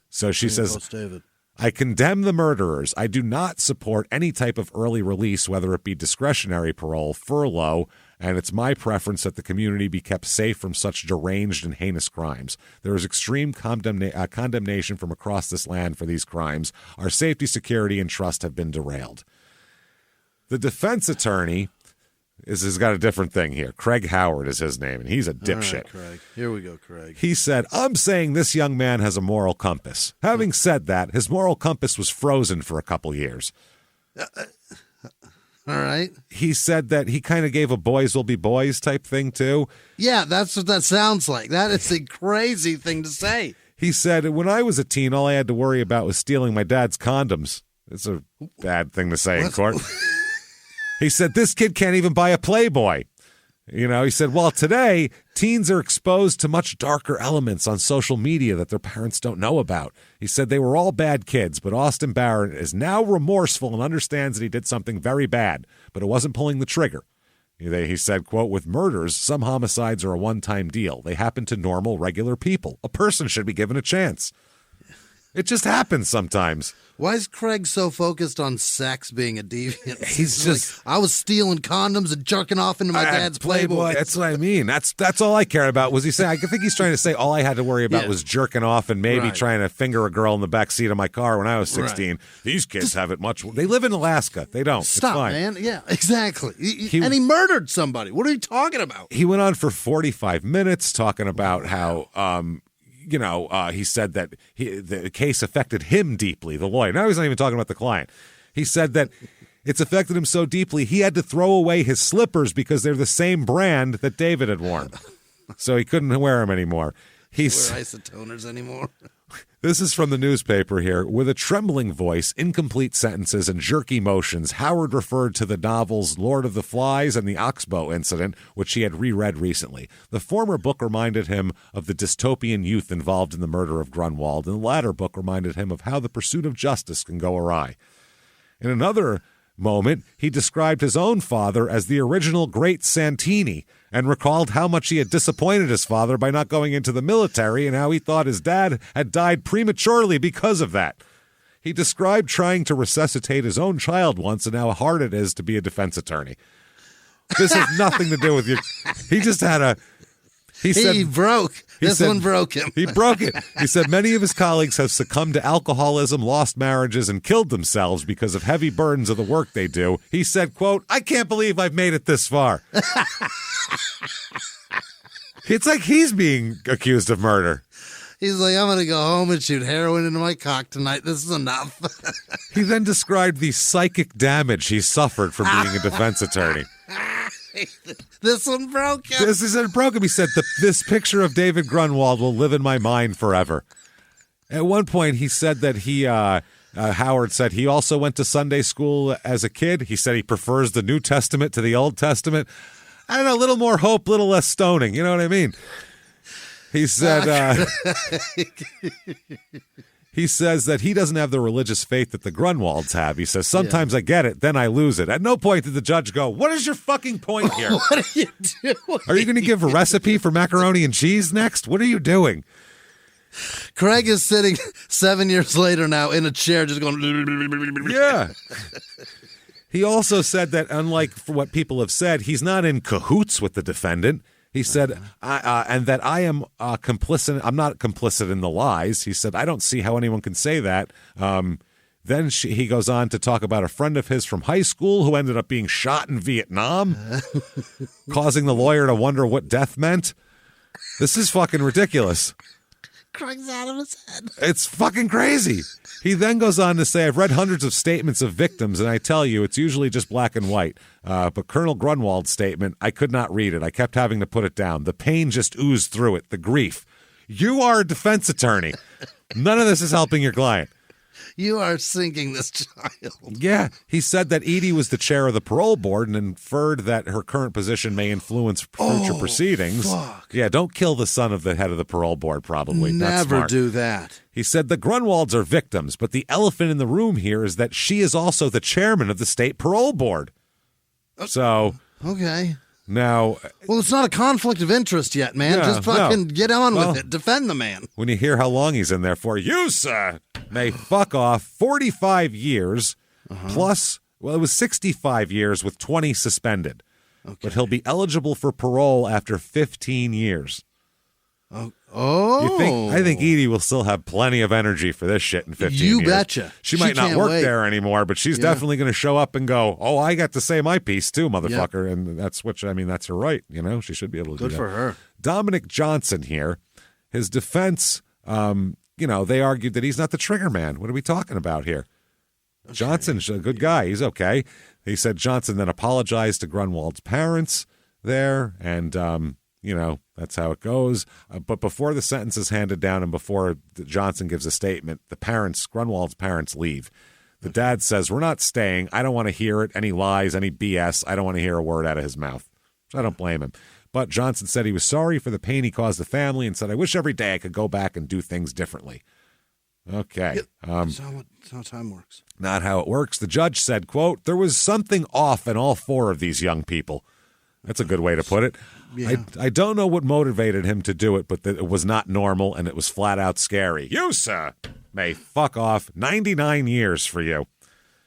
So she says, David. I condemn the murderers. I do not support any type of early release, whether it be discretionary parole, furlough, and it's my preference that the community be kept safe from such deranged and heinous crimes. There is extreme condemnation from across this land for these crimes. Our safety, security, and trust have been derailed. The defense attorney has got a different thing here. Craig Howard is his name, and he's a dipshit. All right, Craig. Here we go, Craig. He said, I'm saying this young man has a moral compass. Having said that, his moral compass was frozen for a couple years. All right. He said that he kind of gave a boys will be boys type thing, too. Yeah, that's what that sounds like. That is a crazy thing to say. He said, when I was a teen, all I had to worry about was stealing my dad's condoms. It's a bad thing to say in court. He said, this kid can't even buy a Playboy. He said, well, today, teens are exposed to much darker elements on social media that their parents don't know about. He said they were all bad kids, but Austin Barrett is now remorseful and understands that he did something very bad, but it wasn't pulling the trigger. He said, quote, with murders, some homicides are a one-time deal. They happen to normal, regular people. A person should be given a chance. It just happens sometimes. Why is Craig so focused on sex being a deviant? He's just... I was stealing condoms and jerking off into my dad's Playboy. That's what I mean. That's all I cared about. Was he saying? I think he's trying to say all I had to worry about was jerking off and maybe trying to finger a girl in the back seat of my car when I was 16. Right. These kids have it much. They live in Alaska. They don't. Stop, it's fine. Man. Yeah, exactly. And he murdered somebody. What are you talking about? He went on for 45 minutes talking about how. He said that the case affected him deeply, the lawyer. Now he's not even talking about the client. He said that it's affected him so deeply he had to throw away his slippers because they're the same brand that David had worn. So he couldn't wear them anymore. Wear isotoners anymore. This is from the newspaper here. With a trembling voice, incomplete sentences, and jerky motions, Howard referred to the novels Lord of the Flies and the Oxbow Incident, which he had reread recently. The former book reminded him of the dystopian youth involved in the murder of Grunwald, and the latter book reminded him of how the pursuit of justice can go awry. In another moment, he described his own father as the original Great Santini and recalled how much he had disappointed his father by not going into the military and how he thought his dad had died prematurely because of that. He described trying to resuscitate his own child once and how hard it is to be a defense attorney. This has nothing to do with you. He just had a... He broke. This one broke him. He broke it. He said many of his colleagues have succumbed to alcoholism, lost marriages, and killed themselves because of heavy burdens of the work they do. He said, quote, I can't believe I've made it this far. It's like he's being accused of murder. He's like, I'm going to go home and shoot heroin into my cock tonight. This is enough. He then described the psychic damage he suffered from being a defense attorney. This one broke him. This isn't broken. He said, this picture of David Grunwald will live in my mind forever. At one point, he said that Howard said he also went to Sunday school as a kid. He said he prefers the New Testament to the Old Testament. I don't know, a little more hope, a little less stoning. You know what I mean? He said... He says that he doesn't have the religious faith that the Grunwalds have. He says, sometimes I get it, then I lose it. At no point did the judge go, what is your fucking point here? What are you doing? Are you going to give a recipe for macaroni and cheese next? What are you doing? Craig is sitting 7 years later now in a chair just going... Yeah. He also said that, unlike what people have said, he's not in cahoots with the defendant. He said, and that I am complicit. I'm not complicit in the lies. He said, I don't see how anyone can say that. Then he goes on to talk about a friend of his from high school who ended up being shot in Vietnam, causing the lawyer to wonder what death meant. This is fucking ridiculous. Craig's out of his head. It's fucking crazy. He then goes on to say, I've read hundreds of statements of victims, and I tell you, it's usually just black and white. But Colonel Grunwald's statement, I could not read it. I kept having to put it down. The pain just oozed through it, the grief. You are a defense attorney. None of this is helping your client. You are sinking this child. Yeah. He said that Edie was the chair of the parole board and inferred that her current position may influence future proceedings. Fuck. Yeah, don't kill the son of the head of the parole board, probably. That's Never smart. do that. He said the Grunwalds are victims, but the elephant in the room here is that she is also the chairman of the state parole board. So... Okay. Now... Well, it's not a conflict of interest yet, man. Yeah, just fucking get on with it. Defend the man. When you hear how long he's in there for, you, sir, may fuck off 45 years plus, well, it was 65 years with 20 suspended. Okay. But he'll be eligible for parole after 15 years. Oh. I think Edie will still have plenty of energy for this shit in 15 years. You betcha. She might not work there anymore, but she's definitely going to show up and go, oh, I got to say my piece too, motherfucker. Yep. And that's her right. You know, she should be able to do that. Good for her. Dominic Johnson here, his defense, they argued that he's not the trigger man. What are we talking about here? Okay. Johnson's a good guy. He's okay. He said Johnson then apologized to Grunwald's parents there, and that's how it goes. But before the sentence is handed down and before Johnson gives a statement, Grunwald's parents leave. The dad says, we're not staying. I don't want to hear it. Any lies, any BS. I don't want to hear a word out of his mouth. So I don't blame him. But Johnson said he was sorry for the pain he caused the family and said, I wish every day I could go back and do things differently. Okay. That's how time works. Not how it works. The judge said, quote, there was something off in all four of these young people. That's a good way to put it. Yeah. I don't know what motivated him to do it, but that it was not normal and it was flat out scary. You, sir, may fuck off. 99 years for you.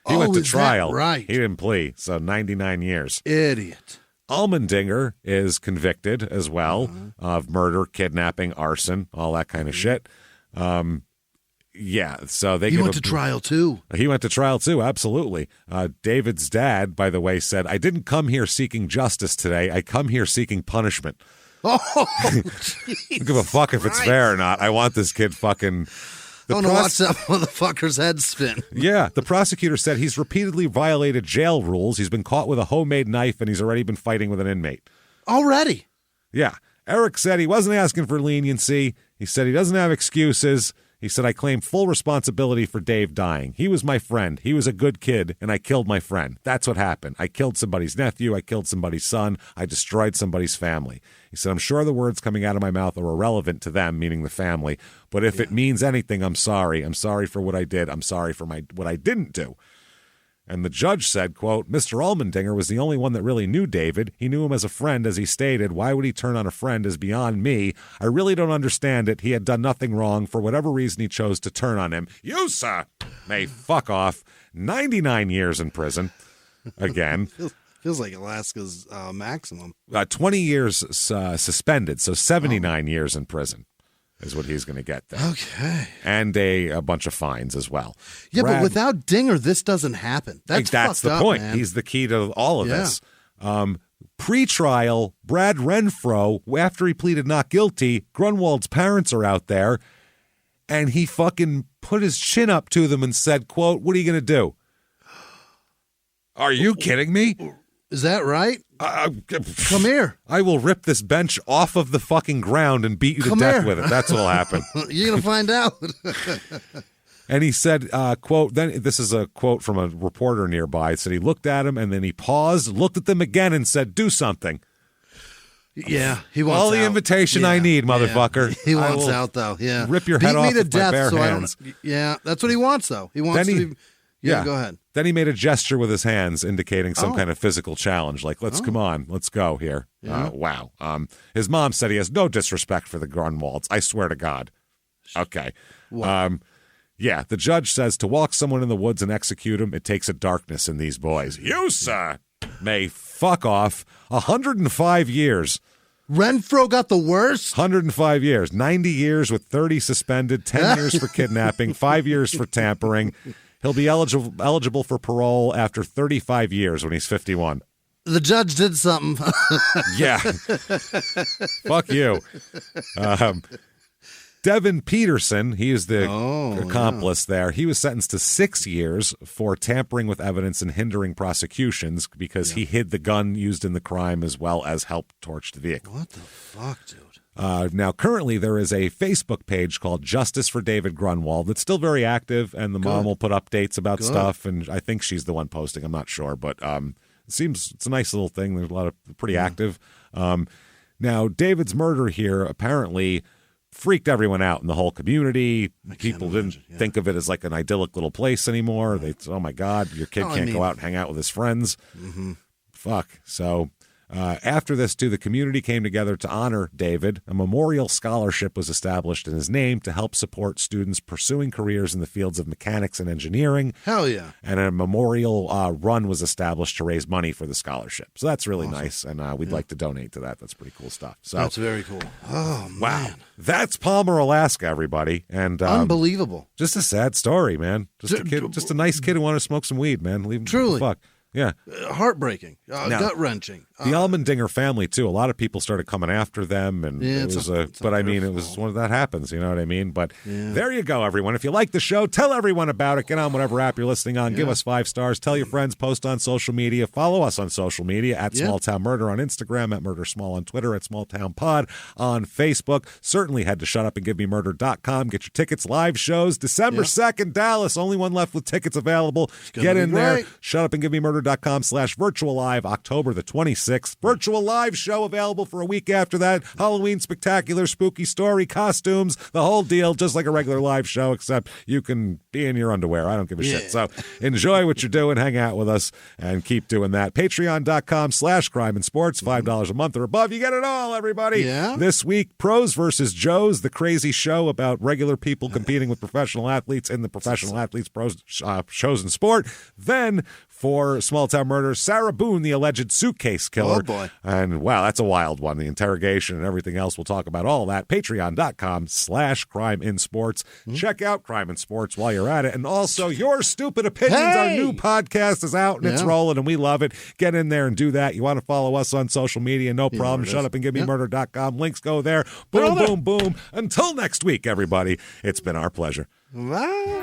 He went to trial. Right. He didn't plea, so 99 years. Idiot. Allmendinger is convicted as well of murder, kidnapping, arson, all that kind of shit. Yeah, so he went to trial too. He went to trial too, absolutely. David's dad, by the way, said, "I didn't come here seeking justice today. I come here seeking punishment." Oh, I don't give a fuck if it's fair or not. I want this kid fucking... I want to watch that motherfucker's head spin. Yeah, the prosecutor said he's repeatedly violated jail rules. He's been caught with a homemade knife, and he's already been fighting with an inmate. Already? Yeah. Eric said he wasn't asking for leniency. He said he doesn't have excuses. He said, "I claim full responsibility for Dave dying. He was my friend. He was a good kid, and I killed my friend. That's what happened. I killed somebody's nephew. I killed somebody's son. I destroyed somebody's family." He said, "I'm sure the words coming out of my mouth are irrelevant to them," meaning the family. "But if it means anything, I'm sorry. I'm sorry for what I did. I'm sorry for what I didn't do." And the judge said, quote, "Mr. Allmendinger was the only one that really knew David. He knew him as a friend, as he stated. Why would he turn on a friend is beyond me. I really don't understand it. He had done nothing wrong. For whatever reason, he chose to turn on him. You, sir, may fuck off. 99 years in prison." Again. Feels like Alaska's maximum. 20 years suspended, so 79 years in prison is what he's going to get there. Okay. And a bunch of fines as well. Yeah, but without Dinger, this doesn't happen. That's the point. Man. He's the key to all of this. Pre-trial, Brad Renfro, after he pleaded not guilty, Grunwald's parents are out there, and he fucking put his chin up to them and said, quote, "What are you going to do?" Are you kidding me? Is that right? Come here. I will rip this bench off of the fucking ground and beat you to death with it. That's what'll happen. You're going to find out. And he said, quote, then this is a quote from a reporter nearby. It said he looked at him and then he paused, looked at them again and said, "Do something." Yeah, he wants all the out. invitation I need, motherfucker. Yeah. He wants out, though. Yeah, rip your head off with my bare hands. Yeah, that's what he wants, though. He wants to be... Yeah, go ahead. Then he made a gesture with his hands indicating some kind of physical challenge, like, come on, let's go here. Yeah. Wow. His mom said he has no disrespect for the Grunwalds. I swear to God. Okay. Wow. Yeah, the judge says to walk someone in the woods and execute him, it takes a darkness in these boys. You, sir, may fuck off. 105 years. Renfro got the worst? 105 years. 90 years with 30 suspended, 10 years for kidnapping, 5 years for tampering. He'll be eligible for parole after 35 years when he's 51. The judge did something. Yeah. Fuck you. Devin Peterson, he is the accomplice there. He was sentenced to 6 years for tampering with evidence and hindering prosecutions because he hid the gun used in the crime as well as helped torch the vehicle. What the fuck, dude? Now, currently, there is a Facebook page called Justice for David Grunwald that's still very active, and the mom will put updates about stuff, and I think she's the one posting. I'm not sure, but it seems it's a nice little thing. There's a lot of pretty active. Now, David's murder here apparently freaked everyone out in the whole community. People didn't think of it as like an idyllic little place anymore. They oh, my God, your kid can't go out and hang out with his friends. Mm-hmm. Fuck. So... after this, too, the community came together to honor David. A memorial scholarship was established in his name to help support students pursuing careers in the fields of mechanics and engineering. Hell yeah. And a memorial run was established to raise money for the scholarship. So that's really nice, and we'd like to donate to that. That's pretty cool stuff. So that's very cool. Oh, man. Wow. That's Palmer, Alaska, everybody. And unbelievable. Just a sad story, man. Just a nice kid who wanted to smoke some weed, man. Leave him Truly. Fuck. Yeah. Heartbreaking. Gut-wrenching. The Allmendinger family, too. A lot of people started coming after them. And it was it was one of that happens. You know what I mean? But there you go, everyone. If you like the show, tell everyone about it. Get on whatever app you're listening on. Give us 5 stars. Tell your friends. Post on social media. Follow us on social media at Small Town Murder on Instagram, at Murder Small on Twitter, at Small Town Pod on Facebook. Certainly head to shutupandgivememurder.com. Get your tickets. Live shows December 2nd, Dallas. Only one left with tickets available. Get in there. Shutupandgivememurder.com. Murder.com/virtual live, October the 26th. Virtual live show available for a week after that. Halloween spectacular, spooky story, costumes, the whole deal, just like a regular live show, except you can be in your underwear. I don't give a shit. So enjoy what you're doing. Hang out with us and keep doing that. Patreon.com/crime and sports, $5 a month or above. You get it all, everybody. Yeah. This week, Pros versus Joes, the crazy show about regular people competing with professional athletes in the professional athletes pros chosen sport. Then for Small Town Murder, Sarah Boone, the alleged suitcase killer. Oh, boy. And wow, that's a wild one. The interrogation and everything else. We'll talk about all that. Patreon.com/crime in sports. Check out Crime in Sports while you're at it. And also, Your Stupid Opinions, our new podcast is out and it's rolling and we love it. Get in there and do that. You want to follow us on social media? No problem. Shut up and give me murder.com. Links go there. Boom, boom, boom. Until next week, everybody, it's been our pleasure. Bye.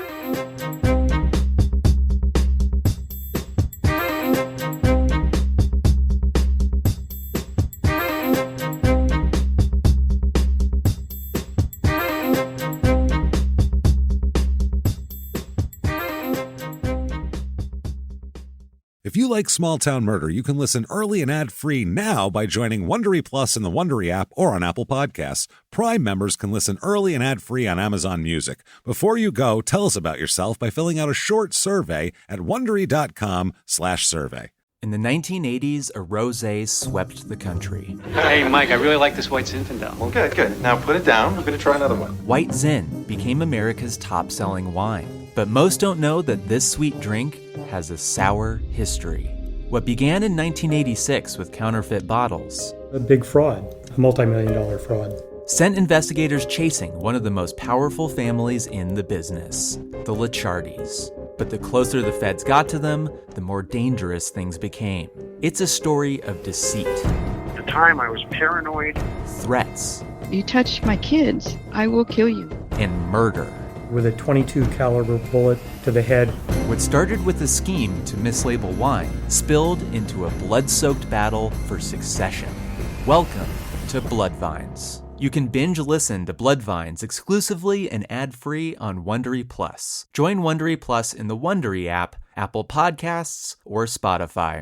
If you like Small Town Murder, you can listen early and ad-free now by joining Wondery Plus in the Wondery app or on Apple Podcasts. Prime members can listen early and ad-free on Amazon Music. Before you go, tell us about yourself by filling out a short survey at Wondery.com/survey. In the 1980s, a rosé swept the country. Hey, Mike, I really like this White Zinfandel. Well, good. Now put it down. I'm going to try another one. White Zin became America's top-selling wine. But most don't know that this sweet drink has a sour history. What began in 1986 with counterfeit bottles, a big fraud, a multi-million-dollar fraud, sent investigators chasing one of the most powerful families in the business, the Licciardis. But the closer the feds got to them, the more dangerous things became. It's a story of deceit. At the time, I was paranoid. Threats. You touch my kids, I will kill you. And murder. with a .22 caliber bullet to the head. What started with a scheme to mislabel wine spilled into a blood-soaked battle for succession. Welcome to Bloodvines. You can binge listen to Bloodvines exclusively and ad-free on Wondery Plus. Join Wondery Plus in the Wondery app, Apple Podcasts, or Spotify.